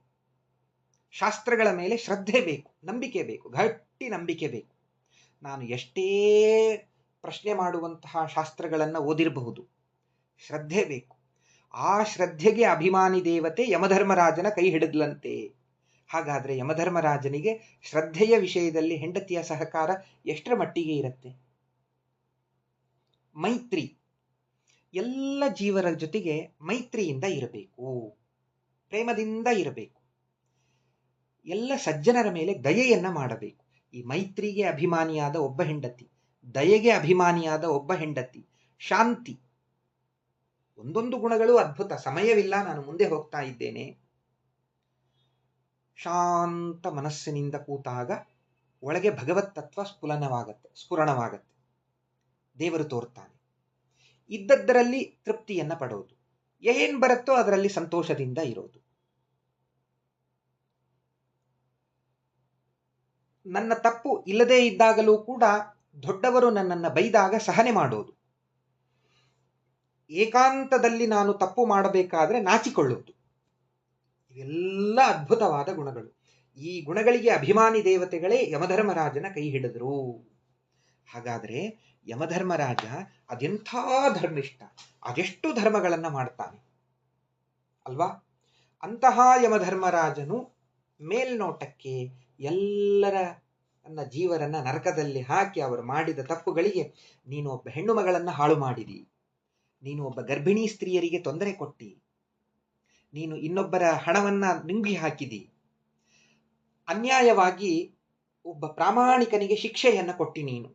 ಶಾಸ್ತ್ರಗಳ ಮೇಲೆ ಶ್ರದ್ಧೆ ಬೇಕು, ನಂಬಿಕೆ ಬೇಕು, ಗಟ್ಟಿ ನಂಬಿಕೆ ಬೇಕು. ನಾನು ಎಷ್ಟೇ ಪ್ರಶ್ನೆ ಮಾಡುವಂತಹ ಶಾಸ್ತ್ರಗಳನ್ನು ಓದಿರಬಹುದು, ಶ್ರದ್ಧೆ ಬೇಕು. ಆ ಶ್ರದ್ಧೆಗೆ ಅಭಿಮಾನಿ ದೇವತೆ ಯಮಧರ್ಮರಾಜನ ಕೈ ಹಿಡಿದ್ಲಂತೆ. ಹಾಗಾದ್ರೆ ಯಮಧರ್ಮರಾಜನಿಗೆ ಶ್ರದ್ಧೆಯ ವಿಷಯದಲ್ಲಿ ಹೆಂಡತಿಯ ಸಹಕಾರ ಎಷ್ಟರ ಮಟ್ಟಿಗೆ ಇರುತ್ತೆ? ಮೈತ್ರಿ, ಎಲ್ಲ ಜೀವರ ಜೊತೆಗೆ ಮೈತ್ರಿಯಿಂದ ಇರಬೇಕು, ಪ್ರೇಮದಿಂದ ಇರಬೇಕು. ಎಲ್ಲ ಸಜ್ಜನರ ಮೇಲೆ ದಯೆಯನ್ನ ಮಾಡಬೇಕು. ಈ ಮೈತ್ರಿಗೆ ಅಭಿಮಾನಿಯಾದ ಒಬ್ಬ ಹೆಂಡತಿ, ದಯೆಗೆ ಅಭಿಮಾನಿಯಾದ ಒಬ್ಬ ಹೆಂಡತಿ, ಶಾಂತಿ, ಒಂದೊಂದು ಗುಣಗಳು ಅದ್ಭುತ. ಸಮಯವಿಲ್ಲ, ನಾನು ಮುಂದೆ ಹೋಗ್ತಾ ಇದ್ದೇನೆ. ಶಾಂತ ಮನಸ್ಸಿನಿಂದ ಕೂತಾಗ ಒಳಗೆ ಭಗವತ್ ತತ್ವ ಸ್ಫುರಣವಾಗತ್ತೆ. ದೇವರು ತೋರ್ತಾನೆ. ಇದ್ದದ್ದರಲ್ಲಿ ತೃಪ್ತಿಯನ್ನ ಪಡೋದು, ಏನ್ ಬರುತ್ತೋ ಅದರಲ್ಲಿ ಸಂತೋಷದಿಂದ ಇರೋದು. ನನ್ನ ತಪ್ಪು ಇಲ್ಲದೇ ಇದ್ದಾಗಲೂ ಕೂಡ ದೊಡ್ಡವರು ನನ್ನನ್ನು ಬೈದಾಗ ಸಹನೆ ಮಾಡೋದು. ಏಕಾಂತದಲ್ಲಿ ನಾನು ತಪ್ಪು ಮಾಡಬೇಕಾದ್ರೆ ನಾಚಿಕೊಳ್ಳುವುದು. ಇವೆಲ್ಲ ಅದ್ಭುತವಾದ ಗುಣಗಳು. ಈ ಗುಣಗಳಿಗೆ ಅಭಿಮಾನಿ ದೇವತೆಗಳೇ ಯಮಧರ್ಮರಾಜನ ಕೈ ಹಿಡಿದ್ರು. ಹಾಗಾದ್ರೆ ಯಮಧರ್ಮರಾಜ ಅದೆಂಥ ಧರ್ಮಿಷ್ಠ, ಅದೆಷ್ಟು ಧರ್ಮಗಳನ್ನ ಮಾಡ್ತಾನೆ ಅಲ್ವಾ? ಅಂತಹ ಯಮಧರ್ಮರಾಜನು ಮೇಲ್ನೋಟಕ್ಕೆ ಎಲ್ಲರ ಜೀವರನ್ನ ನರಕದಲ್ಲಿ ಹಾಕಿ ಅವರು ಮಾಡಿದ ತಪ್ಪುಗಳಿಗೆ, ನೀನು ಒಬ್ಬ ಹೆಣ್ಣು ಮಗಳನ್ನ ಹಾಳು ಮಾಡಿದಿ, ನೀನು ಒಬ್ಬ ಗರ್ಭಿಣಿ ಸ್ತ್ರೀಯರಿಗೆ ತೊಂದರೆ ಕೊಟ್ಟಿ, ನೀನು ಇನ್ನೊಬ್ಬರ ಹಣವನ್ನ ನುಂಗಿ ಹಾಕಿದಿ, ಅನ್ಯಾಯವಾಗಿ ಒಬ್ಬ ಪ್ರಾಮಾಣಿಕನಿಗೆ ಶಿಕ್ಷೆಯನ್ನ ಕೊಟ್ಟಿ ನೀನು.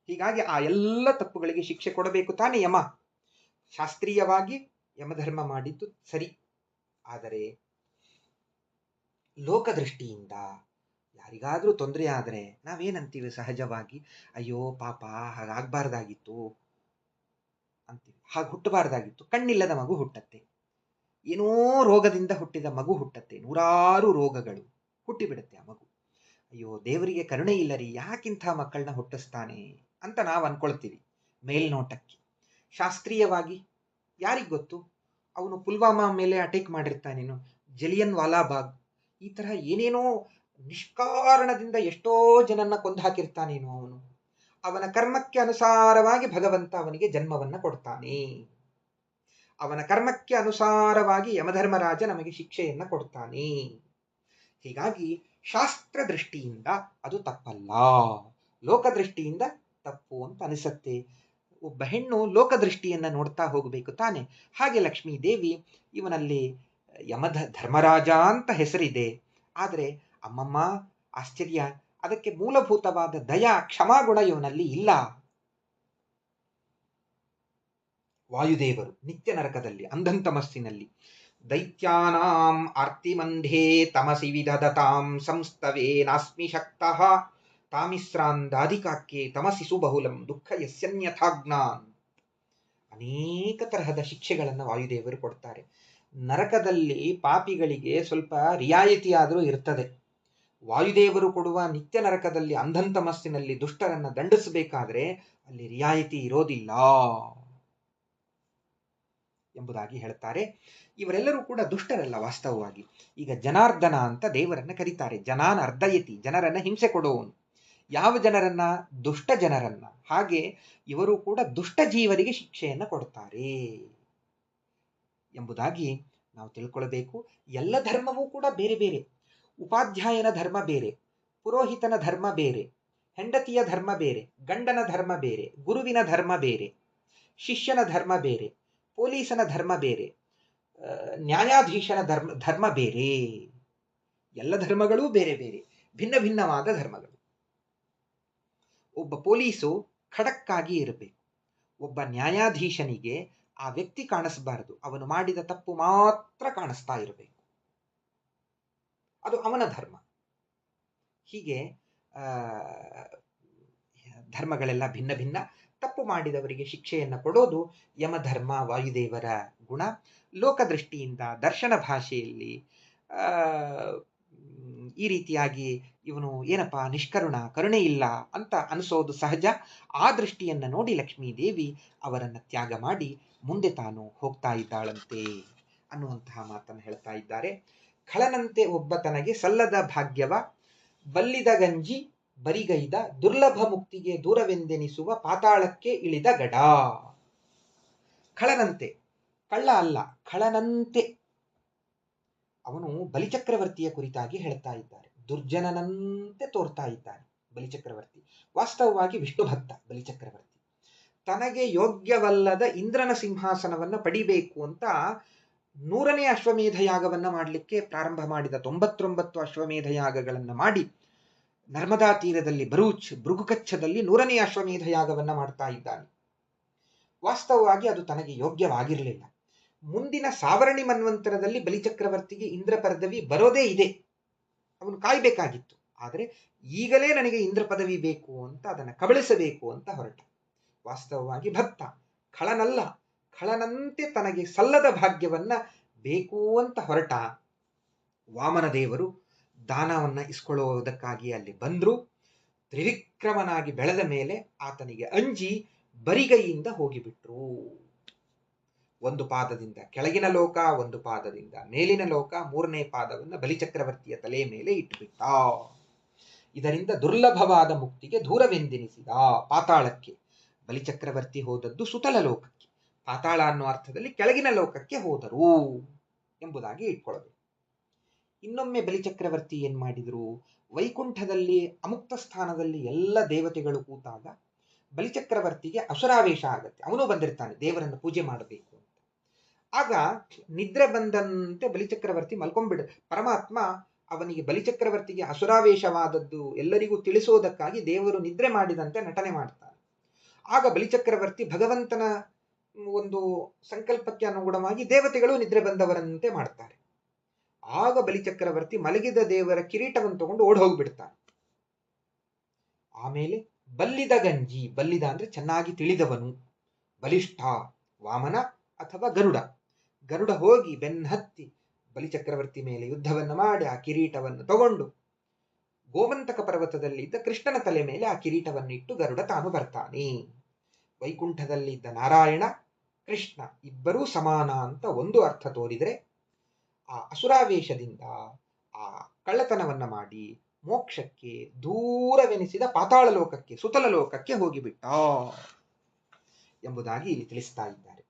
ಹೀಗಾಗಿ ಆ ಎಲ್ಲ ತಪ್ಪುಗಳಿಗೆ ಶಿಕ್ಷೆ ಕೊಡಬೇಕು ತಾನೇ ಯಮ. ಶಾಸ್ತ್ರೀಯವಾಗಿ ಯಮಧರ್ಮ ಮಾಡಿದ್ದು ಸರಿ. ಆದರೆ ಲೋಕದೃಷ್ಟಿಯಿಂದ ಯಾರಿಗಾದ್ರೂ ತೊಂದರೆ ಆದರೆ ನಾವೇನಂತೀವಿ ಸಹಜವಾಗಿ? ಅಯ್ಯೋ ಪಾಪ, ಹಾಗಾಗ್ಬಾರ್ದಾಗಿತ್ತು ಅಂತೀವಿ. ಹಾಗೆ ಹುಟ್ಟಬಾರ್ದಾಗಿತ್ತು. ಕಣ್ಣಿಲ್ಲದ ಮಗು ಹುಟ್ಟತ್ತೆ, ಏನೋ ರೋಗದಿಂದ ಹುಟ್ಟಿದ ಮಗು ಹುಟ್ಟತ್ತೆ, ನೂರಾರು ರೋಗಗಳು ಹುಟ್ಟಿಬಿಡುತ್ತೆ ಆ ಮಗು. ಅಯ್ಯೋ ದೇವರಿಗೆ ಕರುಣೆ ಇಲ್ಲ ರೀ, ಯಾಕಿಂಥ ಮಕ್ಕಳನ್ನ ಹುಟ್ಟಿಸ್ತಾನೆ ಅಂತ ನಾವು ಅನ್ಕೊಳ್ತೀವಿ ಮೇಲ್ನೋಟಕ್ಕೆ. ಶಾಸ್ತ್ರೀಯವಾಗಿ ಯಾರಿಗ್ ಗೊತ್ತು? ಅವನು ಪುಲ್ವಾಮಾ ಮೇಲೆ ಅಟ್ಯಾಕ್ ಮಾಡಿರ್ತಾನೇನು, ಜಲಿಯನ್ ವಾಲಾಬಾಗ್, ಈ ತರಹ ಏನೇನೋ ನಿಷ್ಕಾರಣದಿಂದ ಎಷ್ಟೋ ಜನನ್ನ ಕೊಂದು ಹಾಕಿರ್ತಾನೇನು. ಅವನ ಕರ್ಮಕ್ಕೆ ಅನುಸಾರವಾಗಿ ಭಗವಂತ ಅವನಿಗೆ ಜನ್ಮವನ್ನ ಕೊಡ್ತಾನೆ. ಅವನ ಕರ್ಮಕ್ಕೆ ಅನುಸಾರವಾಗಿ ಯಮಧರ್ಮರಾಜ ನಮಗೆ ಶಿಕ್ಷೆಯನ್ನ ಕೊಡ್ತಾನೆ. ಹೀಗಾಗಿ ಶಾಸ್ತ್ರ ದೃಷ್ಟಿಯಿಂದ ಅದು ತಪ್ಪಲ್ಲ, ಲೋಕದೃಷ್ಟಿಯಿಂದ ತಪ್ಪು ಅಂತ ಅನಿಸತ್ತೆ. ಒಬ್ಬ ಹೆಣ್ಣು ಲೋಕದೃಷ್ಟಿಯನ್ನ ನೋಡ್ತಾ ಹೋಗಬೇಕು ತಾನೆ. ಹಾಗೆ ಲಕ್ಷ್ಮೀ ದೇವಿ, ಇವನಲ್ಲಿ ಧರ್ಮರಾಜ ಅಂತ ಹೆಸರಿದೆ, ಆದರೆ ಅಮ್ಮಮ್ಮ ಆಶ್ಚರ್ಯ, ಅದಕ್ಕೆ ಮೂಲಭೂತವಾದ ದಯಾ ಕ್ಷಮಾಗುಣ ಇವನಲ್ಲಿ ಇಲ್ಲ. ವಾಯುದೇವರು ನಿತ್ಯ ನರಕದಲ್ಲಿ ಅಂಧಂತಮಸ್ಸಿನಲ್ಲಿ ದೈತ್ಯಾನಾಂ ಆರ್ತಿಮಂಧೇ ತಮಸಿ ವಿದಧತಾಂ ಸಂಸ್ತವೇ ನಾಸ್ಮಿ ಶಕ್ತಃ ತಾಮಿಸ್ರಾಂದಾಧಿಕಾಕ್ಯೆ ತಮಸಿ ಸುಬಹುಲಂ ದುಃಖ ಯಸ್ಯನ್ಯಥಾಜ್ಞಾನ್. ಅನೇಕ ತರಹದ ಶಿಕ್ಷೆಗಳನ್ನು ವಾಯುದೇವರು ಕೊಡ್ತಾರೆ. ನರಕದಲ್ಲಿ ಪಾಪಿಗಳಿಗೆ ಸ್ವಲ್ಪ ರಿಯಾಯಿತಿ ಆದರೂ ಇರ್ತದೆ. ವಾಯುದೇವರು ಕೊಡುವ ನಿತ್ಯ ನರಕದಲ್ಲಿ ಅಂಧಂತಮಸ್ಸಿನಲ್ಲಿ ದುಷ್ಟರನ್ನ ದಂಡಿಸಬೇಕಾದ್ರೆ ಅಲ್ಲಿ ರಿಯಾಯಿತಿ ಇರೋದಿಲ್ಲ ಎಂಬುದಾಗಿ ಹೇಳ್ತಾರೆ. ಇವರೆಲ್ಲರೂ ಕೂಡ ದುಷ್ಟರಲ್ಲ ವಾಸ್ತವವಾಗಿ. ಈಗ ಜನಾರ್ದನ ಅಂತ ದೇವರನ್ನ ಕರೀತಾರೆ. ಜನಾನ್ ಅರ್ಧಯತಿ, ಜನರನ್ನ ಹಿಂಸೆ ಕೊಡುವವನು. ಯಾವ ಜನರನ್ನ? ದುಷ್ಟ ಜನರನ್ನ. ಹಾಗೆ ಇವರು ಕೂಡ ದುಷ್ಟ ಜೀವರಿಗೆ ಶಿಕ್ಷೆಯನ್ನ ಕೊಡ್ತಾರೆ ಎಂಬುದಾಗಿ ನಾವು ತಿಳ್ಕೊಳ್ಬೇಕು. ಎಲ್ಲ ಧರ್ಮವೂ ಕೂಡ ಬೇರೆ ಬೇರೆ. ಉಪಾಧ್ಯಾಯನ ಧರ್ಮ ಬೇರೆ, ಪುರೋಹಿತನ ಧರ್ಮ ಬೇರೆ, ಹೆಂಡತಿಯ ಧರ್ಮ ಬೇರೆ, ಗಂಡನ ಧರ್ಮ ಬೇರೆ, ಗುರುವಿನ ಧರ್ಮ ಬೇರೆ, ಶಿಷ್ಯನ ಧರ್ಮ ಬೇರೆ, ಪೊಲೀಸನ ಧರ್ಮ ಬೇರೆ, ನ್ಯಾಯಾಧೀಶನ ಧರ್ಮ ಬೇರೆ. ಎಲ್ಲ ಧರ್ಮಗಳೂ ಬೇರೆ ಬೇರೆ, ಭಿನ್ನ ಭಿನ್ನವಾದ ಧರ್ಮಗಳು. ಒಬ್ಬ ಪೊಲೀಸು ಖಡಕ್ಕಾಗಿ ಇರಬೇಕು. ಒಬ್ಬ ನ್ಯಾಯಾಧೀಶನಿಗೆ ಆ ವ್ಯಕ್ತಿ ಕಾಣಿಸಬಾರದು, ಅವನು ಮಾಡಿದ ತಪ್ಪು ಮಾತ್ರ ಕಾಣಿಸ್ತಾ ಇರಬೇಕು. ಅದು ಅವನ ಧರ್ಮ. ಹೀಗೆ ಧರ್ಮಗಳೆಲ್ಲ ಭಿನ್ನ ಭಿನ್ನ. ತಪ್ಪು ಮಾಡಿದವರಿಗೆ ಶಿಕ್ಷೆಯನ್ನು ಕೊಡೋದು ಯಮಧರ್ಮ, ವಾಯುದೇವರ ಗುಣ. ಲೋಕದೃಷ್ಟಿಯಿಂದ ದರ್ಶನ ಭಾಷೆಯಲ್ಲಿ ಈ ರೀತಿಯಾಗಿ ಇವನು ಏನಪ್ಪ ನಿಷ್ಕರುಣ, ಕರುಣೆ ಇಲ್ಲ ಅಂತ ಅನಿಸೋದು ಸಹಜ. ಆ ದೃಷ್ಟಿಯನ್ನು ನೋಡಿ ಲಕ್ಷ್ಮೀದೇವಿ ಅವರನ್ನು ತ್ಯಾಗ ಮಾಡಿ ಮುಂದೆ ತಾನು ಹೋಗ್ತಾ ಇದ್ದಾಳಂತೆ ಅನ್ನುವಂತಹ ಮಾತನ್ನು ಹೇಳ್ತಾ ಇದ್ದಾರೆ. ಖಳನಂತೆ ಒಬ್ಬ ತನಗೆ ಸಲ್ಲದ ಭಾಗ್ಯವ ಬಲ್ಲಿದ ಗಂಜಿ ಬರಿಗೈದ ದುರ್ಲಭ ಮುಕ್ತಿಗೆ ದೂರವೆಂದೆನಿಸುವ ಪಾತಾಳಕ್ಕೆ ಇಳಿದ ಗಡ. ಖಳನಂತೆ, ಕಳ್ಳ ಅಲ್ಲ, ಖಳನಂತೆ. ಅವನು ಬಲಿಚಕ್ರವರ್ತಿಯ ಕುರಿತಾಗಿ ಹೇಳ್ತಾ ಇದ್ದಾರೆ. ದುರ್ಜನನಂತೆ ತೋರ್ತಾ ಇದ್ದಾನೆ ಬಲಿಚಕ್ರವರ್ತಿ. ವಾಸ್ತವವಾಗಿ ವಿಷ್ಣು ಭಕ್ತ ಬಲಿಚಕ್ರವರ್ತಿ. ತನಗೆ ಯೋಗ್ಯವಲ್ಲದ ಇಂದ್ರನ ಸಿಂಹಾಸನವನ್ನ ಪಡಿಬೇಕು ಅಂತ 100ನೇ ಅಶ್ವಮೇಧ ಯಾಗವನ್ನ ಮಾಡಲಿಕ್ಕೆ ಪ್ರಾರಂಭ ಮಾಡಿದ. 99 ಅಶ್ವಮೇಧ ಯಾಗಗಳನ್ನು ಮಾಡಿ ನರ್ಮದಾ ತೀರದಲ್ಲಿ ಭರೂಚ್ ಭೃಗುಕಚ್ಛದಲ್ಲಿ 100ನೇ ಅಶ್ವಮೇಧ ಯಾಗವನ್ನ ಮಾಡ್ತಾ ಇದ್ದಾನೆ. ವಾಸ್ತವವಾಗಿ ಅದು ತನಗೆ ಯೋಗ್ಯವಾಗಿರಲಿಲ್ಲ. ಮುಂದಿನ ಸಾವರ್ಣಿ ಮನ್ವಂತರದಲ್ಲಿ ಬಲಿಚಕ್ರವರ್ತಿಗೆ ಇಂದ್ರ ಪದವಿ ಬರೋದೇ ಇದೆ, ಅವನು ಕಾಯ್ಬೇಕಾಗಿತ್ತು. ಆದರೆ ಈಗಲೇ ನನಗೆ ಇಂದ್ರ ಪದವಿ ಬೇಕು ಅಂತ ಅದನ್ನು ಕಬಳಿಸಬೇಕು ಅಂತ ಹೊರಟ. ವಾಸ್ತವವಾಗಿ ಭಕ್ತ, ಖಳನಲ್ಲ, ಖಳನಂತೆ ತನಗೆ ಸಲ್ಲದ ಭಾಗ್ಯವನ್ನ ಬೇಕು ಅಂತ ಹೊರಟ. ವಾಮನ ದೇವರು ದಾನವನ್ನ ಇಸ್ಕೊಳ್ಳುವುದಕ್ಕಾಗಿ ಅಲ್ಲಿ ಬಂದ್ರು. ತ್ರಿವಿಕ್ರಮನಾಗಿ ಬೆಳೆದ ಮೇಲೆ ಆತನಿಗೆ ಅಂಜಿ ಬರಿಗೈಯಿಂದ ಹೋಗಿಬಿಟ್ರು. ಒಂದು ಪಾದದಿಂದ ಕೆಳಗಿನ ಲೋಕ, ಒಂದು ಪಾದದಿಂದ ಮೇಲಿನ ಲೋಕ, 3ನೇ ಪಾದವನ್ನು ಬಲಿಚಕ್ರವರ್ತಿಯ ತಲೆ ಮೇಲೆ ಇಟ್ಟುಬಿಟ್ಟ. ಇದರಿಂದ ದುರ್ಲಭವಾದ ಮುಕ್ತಿಗೆ ದೂರವೆಂದೆನಿಸಿದ ಪಾತಾಳಕ್ಕೆ. ಬಲಿಚಕ್ರವರ್ತಿ ಹೋದದ್ದು ಸುತಲ ಲೋಕಕ್ಕೆ, ಪಾತಾಳ ಅನ್ನೋ ಅರ್ಥದಲ್ಲಿ ಕೆಳಗಿನ ಲೋಕಕ್ಕೆ ಹೋದರು ಎಂಬುದಾಗಿ ಇಟ್ಕೊಳ್ಳಬೇಕು. ಇನ್ನೊಮ್ಮೆ ಬಲಿಚಕ್ರವರ್ತಿ ಏನ್ ಮಾಡಿದ್ರು, ವೈಕುಂಠದಲ್ಲಿ ಅಮುಕ್ತ ಸ್ಥಾನದಲ್ಲಿ ಎಲ್ಲ ದೇವತೆಗಳು ಕೂತಾಗ ಬಲಿಚಕ್ರವರ್ತಿಗೆ ಅಸುರಾವೇಶ ಆಗತ್ತೆ. ಅವನು ಬಂದಿರ್ತಾನೆ ದೇವರನ್ನು ಪೂಜೆ ಮಾಡಬೇಕು ಅಂತ. ಆಗ ನಿದ್ರೆ ಬಂದಂತೆ ಬಲಿಚಕ್ರವರ್ತಿ ಮಲ್ಕೊಂಡ್ಬಿಡ. ಪರಮಾತ್ಮ ಅವನಿಗೆ ಬಲಿಚಕ್ರವರ್ತಿಗೆ ಅಸುರಾವೇಶವಾದದ್ದು ಎಲ್ಲರಿಗೂ ತಿಳಿಸೋದಕ್ಕಾಗಿ ದೇವರು ನಿದ್ರೆ ಮಾಡಿದಂತೆ ನಟನೆ ಮಾಡ್ತಾನೆ. ಆಗ ಬಲಿಚಕ್ರವರ್ತಿ ಭಗವಂತನ ಒಂದು ಸಂಕಲ್ಪಕ್ಕೆ ಅನುಗುಣವಾಗಿ ದೇವತೆಗಳು ನಿದ್ರೆ ಬಂದವರಂತೆ ಮಾಡ್ತಾರೆ. ಆಗ ಬಲಿಚಕ್ರವರ್ತಿ ಮಲಗಿದ ದೇವರ ಕಿರೀಟವನ್ನು ತಗೊಂಡು ಓಡ್ ಹೋಗ್ಬಿಡ್ತಾನೆ. ಆಮೇಲೆ ಬಲ್ಲಿದ ಗಂಜಿ, ಬಲ್ಲಿದ ಅಂದ್ರೆ ಚೆನ್ನಾಗಿ ತಿಳಿದವನು, ಬಲಿಷ್ಠ, ವಾಮನ ಅಥವಾ ಗರುಡ. ಗರುಡ ಹೋಗಿ ಬೆನ್ನತ್ತಿ ಬಲಿಚಕ್ರವರ್ತಿ ಮೇಲೆ ಯುದ್ಧವನ್ನು ಮಾಡಿ ಆ ಕಿರೀಟವನ್ನು ತಗೊಂಡು ಗೋಮಂತಕ ಪರ್ವತದಲ್ಲಿದ್ದ ಕೃಷ್ಣನ ತಲೆ ಮೇಲೆ ಆ ಕಿರೀಟವನ್ನಿಟ್ಟು ಗರುಡ ತಾನು ಬರ್ತಾನೆ. ವೈಕುಂಠದಲ್ಲಿದ್ದ ನಾರಾಯಣ ಕೃಷ್ಣ ಇಬ್ಬರೂ ಸಮಾನ ಅಂತ ಒಂದು ಅರ್ಥ ತೋರಿದರೆ, ಆ ಅಸುರಾವೇಶದಿಂದ ಆ ಕಳ್ಳತನವನ್ನ ಮಾಡಿ ಮೋಕ್ಷಕ್ಕೆ ದೂರವೆನಿಸಿದ ಪಾತಾಳ ಲೋಕಕ್ಕೆ, ಸುತಲ ಲೋಕಕ್ಕೆ ಹೋಗಿಬಿಟ್ಟ ಎಂಬುದಾಗಿ ಇಲ್ಲಿ ತಿಳಿಸ್ತಾ ಇದ್ದಾರೆ.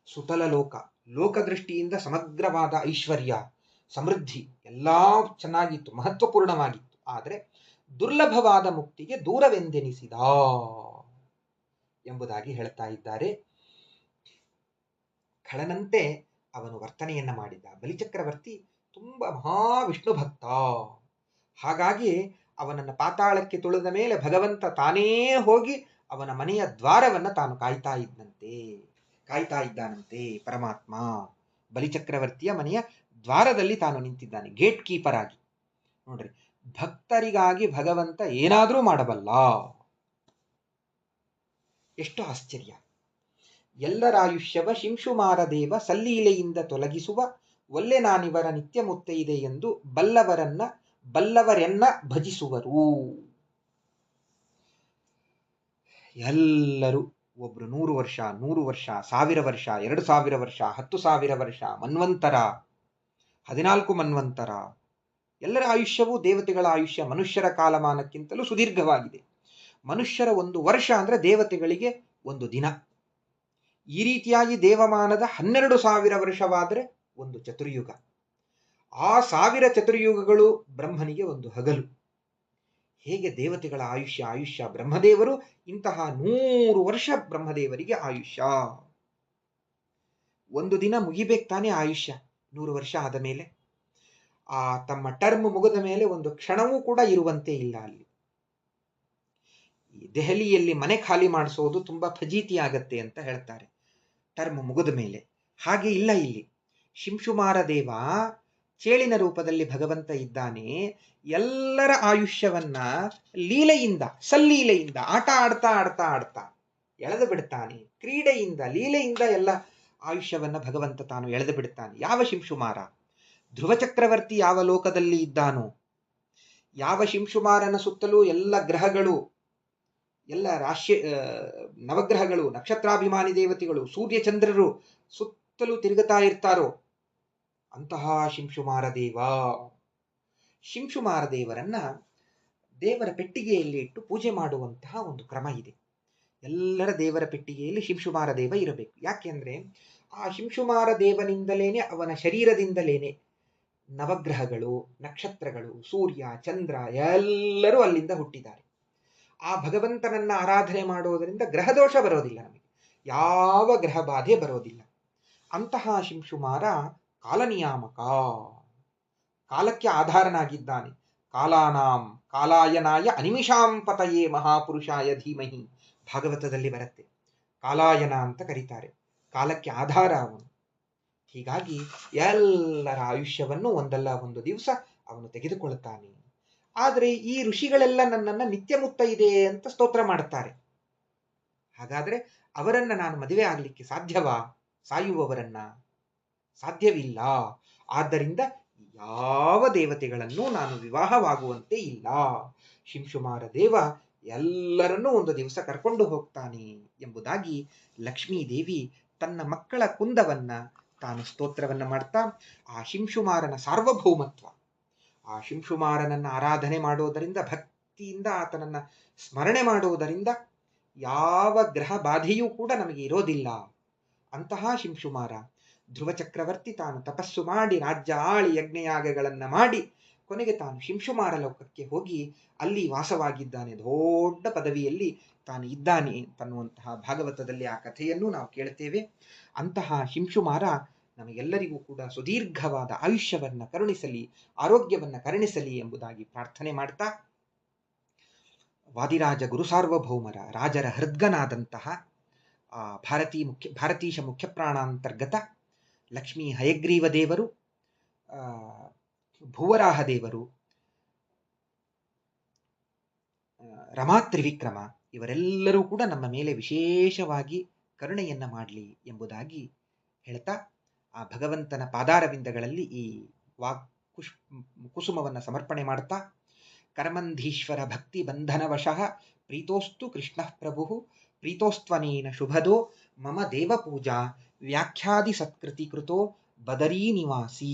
ಸುತಲ ಲೋಕ, ಲೋಕದೃಷ್ಟಿಯಿಂದ ಸಮಗ್ರವಾದ ಐಶ್ವರ್ಯ, ಸಮೃದ್ಧಿ ಎಲ್ಲಾ ಚೆನ್ನಾಗಿತ್ತು, ಮಹತ್ವಪೂರ್ಣವಾಗಿತ್ತು. ಆದರೆ ದುರ್ಲಭವಾದ ಮುಕ್ತಿಗೆ ದೂರವೆಂದೆನಿಸಿದ ಎಂಬುದಾಗಿ ಹೇಳ್ತಾ ಇದ್ದಾರೆ. ಖಳನಂತೆ ಅವನು ವರ್ತನೆಯನ್ನ ಮಾಡಿದ್ದ. ಬಲಿಚಕ್ರವರ್ತಿ ತುಂಬಾ ಮಹಾವಿಷ್ಣು ಭಕ್ತ. ಹಾಗಾಗಿ ಅವನನ್ನು ಪಾತಾಳಕ್ಕೆ ತುಳಿದ ಮೇಲೆ ಭಗವಂತ ತಾನೇ ಹೋಗಿ ಅವನ ಮನೆಯ ದ್ವಾರವನ್ನ ತಾನು ಕಾಯ್ತಾ ಇದ್ದಾನಂತೆ. ಪರಮಾತ್ಮ ಬಲಿಚಕ್ರವರ್ತಿಯ ಮನೆಯ ದ್ವಾರದಲ್ಲಿ ತಾನು ನಿಂತಿದ್ದಾನೆ, ಗೇಟ್ ಕೀಪರ್ ಆಗಿ. ನೋಡ್ರಿ, ಭಕ್ತರಿಗಾಗಿ ಭಗವಂತ ಏನಾದ್ರೂ ಮಾಡಬಲ್ಲ. ಎಷ್ಟು ಆಶ್ಚರ್ಯ. ಎಲ್ಲರ ಆಯುಷ್ಯವ ಶಿಂಶುಮಾರ ದೇವ ಸಲ್ಲೀಲೆಯಿಂದ ತೊಲಗಿಸುವ ಒಲ್ಲೆ ನಾನಿವರ ನಿತ್ಯ ಮುತ್ತೈದೆ ಎಂದು ಬಲ್ಲವರೆನ್ನ ಭಜಿಸುವರು. ಎಲ್ಲರೂ ಒಬ್ರು 100 ವರ್ಷ, 100 ವರ್ಷ, 1000 ವರ್ಷ, 2000 ವರ್ಷ, 10,000 ವರ್ಷ, ಮನ್ವಂತರ, 14 ಮನ್ವಂತರ. ಎಲ್ಲರ ಆಯುಷ್ಯವೂ ದೇವತೆಗಳ ಆಯುಷ್ಯ ಮನುಷ್ಯರ ಕಾಲಮಾನಕ್ಕಿಂತಲೂ ಸುದೀರ್ಘವಾಗಿದೆ. ಮನುಷ್ಯರ 1 ವರ್ಷ ಅಂದ್ರೆ ದೇವತೆಗಳಿಗೆ 1 ದಿನ. ಈ ರೀತಿಯಾಗಿ ದೇವಮಾನದ 12,000 ವರ್ಷವಾದರೆ 1 ಚತುರ್ಯುಗ. ಆ 1000 ಚತುರ್ಯುಗಗಳು ಬ್ರಹ್ಮನಿಗೆ 1 ಹಗಲು. ಹೇಗೆ ದೇವತೆಗಳ ಆಯುಷ್ಯ ಬ್ರಹ್ಮದೇವರು ಇಂತಹ 100 ವರ್ಷ ಬ್ರಹ್ಮದೇವರಿಗೆ ಆಯುಷ್ಯ. 1 ದಿನ ಮುಗಿಬೇಕು ತಾನೇ ಆಯುಷ್ಯ. 100 ವರ್ಷ ಆದ ಮೇಲೆ ಆ ತಮ್ಮ ಟರ್ಮ್ ಮುಗಿದ ಮೇಲೆ 1 ಕ್ಷಣವೂ ಕೂಡ ಇರುವಂತೆ ಇಲ್ಲ ಅಲ್ಲಿ. ಈ ದೆಹಲಿಯಲ್ಲಿ ಮನೆ ಖಾಲಿ ಮಾಡಿಸೋದು ತುಂಬಾ ಫಜೀತಿ ಆಗತ್ತೆ ಅಂತ ಹೇಳ್ತಾರೆ ಟರ್ಮ್ ಮುಗಿದ ಮೇಲೆ. ಹಾಗೆ ಇಲ್ಲ ಇಲ್ಲಿ. ಶಿಂಶುಮಾರ ದೇವ ಚೇಳಿನ ರೂಪದಲ್ಲಿ ಭಗವಂತ ಇದ್ದಾನೆ. ಎಲ್ಲರ ಆಯುಷ್ಯವನ್ನ ಲೀಲೆಯಿಂದ, ಸಲ್ಲೀಲೆಯಿಂದ, ಆಟ ಆಡ್ತಾ ಎಳೆದು ಬಿಡ್ತಾನೆ. ಕ್ರೀಡೆಯಿಂದ, ಲೀಲೆಯಿಂದ ಎಲ್ಲ ಆಯುಷ್ಯವನ್ನ ಭಗವಂತ ತಾನು ಎಳೆದು ಬಿಡ್ತಾನೆ. ಯಾವ ಶಿಂಶುಮಾರ? ಧ್ರುವ ಚಕ್ರವರ್ತಿ ಯಾವ ಲೋಕದಲ್ಲಿ ಇದ್ದಾನೋ, ಯಾವ ಶಿಂಶುಮಾರನ ಸುತ್ತಲೂ ಎಲ್ಲ ಗ್ರಹಗಳು, ಎಲ್ಲ ನವಗ್ರಹಗಳು, ನಕ್ಷತ್ರಾಭಿಮಾನಿ ದೇವತೆಗಳು, ಸೂರ್ಯಚಂದ್ರರು ಸುತ್ತಲೂ ತಿರುಗುತ್ತಾ ಇರ್ತಾರೋ ಅಂತಹ ಶಿಂಶುಮಾರ ದೇವ. ಶಿಂಶುಮಾರ ದೇವರನ್ನ ದೇವರ ಪೆಟ್ಟಿಗೆಯಲ್ಲಿ ಇಟ್ಟು ಪೂಜೆ ಮಾಡುವಂತಹ ಒಂದು ಕ್ರಮ ಇದೆ. ಎಲ್ಲರ ದೇವರ ಪೆಟ್ಟಿಗೆಯಲ್ಲಿ ಶಿಂಶುಮಾರ ದೇವ ಇರಬೇಕು. ಯಾಕೆಂದ್ರೆ ಆ ಶಿಂಶುಮಾರ ದೇವನಿಂದಲೇನೆ, ಅವನ ಶರೀರದಿಂದಲೇನೆ ನವಗ್ರಹಗಳು, ನಕ್ಷತ್ರಗಳು, ಸೂರ್ಯ, ಚಂದ್ರ ಎಲ್ಲರೂ ಅಲ್ಲಿಂದ ಹುಟ್ಟಿದ್ದಾರೆ. ಆ ಭಗವಂತನನ್ನ ಆರಾಧನೆ ಮಾಡೋದರಿಂದ ಗ್ರಹದೋಷ ಬರೋದಿಲ್ಲ, ನಮಗೆ ಯಾವ ಗ್ರಹ ಬಾಧೆ ಬರೋದಿಲ್ಲ. ಅಂತಹ ಶಿಂಶುಮಾರ ಕಾಲನಿಯಾಮಕ, ಕಾಲಕ್ಕೆ ಆಧಾರನಾಗಿದ್ದಾನೆ. ಕಾಲಾನಾಂ ಕಾಲಾಯನಾಯ ಅನಿಮಿಷಾಂ ಪತಯೇ ಮಹಾಪುರುಷಾಯ ಧೀಮಹಿ ಭಾಗವತದಲ್ಲಿ ಬರುತ್ತೆ. ಕಾಲಾಯನ ಅಂತ ಕರೀತಾರೆ, ಕಾಲಕ್ಕೆ ಆಧಾರ ಅವನು. ಹೀಗಾಗಿ ಎಲ್ಲರ ಆಯುಷ್ಯವನ್ನು ಒಂದಲ್ಲ ಒಂದು ದಿವಸ ಅವನು ತೆಗೆದುಕೊಳ್ಳುತ್ತಾನೆ. ಆದರೆ ಈ ಋಷಿಗಳೆಲ್ಲ ನನ್ನನ್ನು ನಿತ್ಯ ಮುತ್ತೈದೆ ಅಂತ ಸ್ತೋತ್ರ ಮಾಡುತ್ತಾರೆ. ಹಾಗಾದ್ರೆ ಅವರನ್ನ ನಾನು ಮದುವೆ ಆಗಲಿಕ್ಕೆ ಸಾಧ್ಯವಾ? ಸಾಯುವವರನ್ನ ಸಾಧ್ಯವಿಲ್ಲ. ಆದ್ದರಿಂದ ಯಾವ ದೇವತೆಗಳನ್ನು ನಾನು ವಿವಾಹವಾಗುವಂತೆ ಇಲ್ಲ. ಶಿಂಶುಮಾರ ದೇವ ಎಲ್ಲರನ್ನೂ ಒಂದು ದಿವಸ ಕರ್ಕೊಂಡು ಹೋಗ್ತಾನೆ ಎಂಬುದಾಗಿ ಲಕ್ಷ್ಮೀದೇವಿ ತನ್ನ ಮಕ್ಕಳ ಕುಂದವನ್ನ ತಾನು ಸ್ತೋತ್ರವನ್ನ ಮಾಡ್ತಾ, ಆ ಶಿಂಶುಮಾರನ ಸಾರ್ವಭೌಮತ್ವ, ಆ ಶಿಂಶುಮಾರನನ್ನ ಆರಾಧನೆ ಮಾಡೋದರಿಂದ, ಭಕ್ತಿಯಿಂದ ಆತನನ್ನ ಸ್ಮರಣೆ ಮಾಡುವುದರಿಂದ ಯಾವ ಗ್ರಹ ಬಾಧೆಯೂ ಕೂಡ ನಮಗೆ ಇರೋದಿಲ್ಲ. ಅಂತಹ ಶಿಂಶುಮಾರ ಧ್ರುವ ಚಕ್ರವರ್ತಿ ತಾನು ತಪಸ್ಸು ಮಾಡಿ, ರಾಜ್ಯ ಆಳಿ, ಯಜ್ಞಯಾಗಗಳನ್ನ ಮಾಡಿ, ಕೊನೆಗೆ ತಾನು ಶಿಂಶುಮಾರ ಲೋಕಕ್ಕೆ ಹೋಗಿ ಅಲ್ಲಿ ವಾಸವಾಗಿದ್ದಾನೆ. ದೊಡ್ಡ ಪದವಿಯಲ್ಲಿ ತಾನು ಇದ್ದಾನೆ ಅಂತನ್ನುವಂತಹ ಭಾಗವತದಲ್ಲಿ ಆ ಕಥೆಯನ್ನು ನಾವು ಕೇಳ್ತೇವೆ. ಅಂತಹ ಶಿಂಶುಮಾರ ನಮಗೆಲ್ಲರಿಗೂ ಕೂಡ ಸುದೀರ್ಘವಾದ ಆಯುಷ್ಯವನ್ನ ಕರುಣಿಸಲಿ, ಆರೋಗ್ಯವನ್ನ ಕರುಣಿಸಲಿ ಎಂಬುದಾಗಿ ಪ್ರಾರ್ಥನೆ ಮಾಡ್ತಾ, ವಾದಿರಾಜ ಗುರುಸಾರ್ವಭೌಮರ ರಾಜರ ಹೃದ್ಗನಾದಂತಹ ಭಾರತೀಶ ಮುಖ್ಯಪ್ರಾಣಾಂತರ್ಗತ ಲಕ್ಷ್ಮೀ ಹಯಗ್ರೀವ ದೇವರು, ಭುವರಾಹ ದೇವರು, ರಮಾ ತ್ರಿವಿಕ್ರಮ ಇವರೆಲ್ಲರೂ ಕೂಡ ನಮ್ಮ ಮೇಲೆ ವಿಶೇಷವಾಗಿ ಕರುಣೆಯನ್ನ ಮಾಡಲಿ ಎಂಬುದಾಗಿ ಹೇಳ್ತಾ, ಆ ಭಗವಂತನ ಪಾದಾರವಿಂದಗಳಲ್ಲಿ ಈ ಕುಸುಮವನ್ನು ಸಮರ್ಪಣೆ ಮಾಡ್ತಾ, ಕರ್ಮಂಧೀಶ್ವರ ಭಕ್ತಿ ಬಂಧನವಶಃ ಪ್ರೀತೋಸ್ತು ಕೃಷ್ಣ ಪ್ರಭು ಪ್ರೀತೋಸ್ತ್ವನೇನ ಶುಭದೋ ಮಮ ದೇವಪೂಜಾ ವ್ಯಾಖ್ಯಾದಿ ಸತ್ಕೃತಿ ಕೃತೋ ಬದರೀ ನಿವಾಸಿ.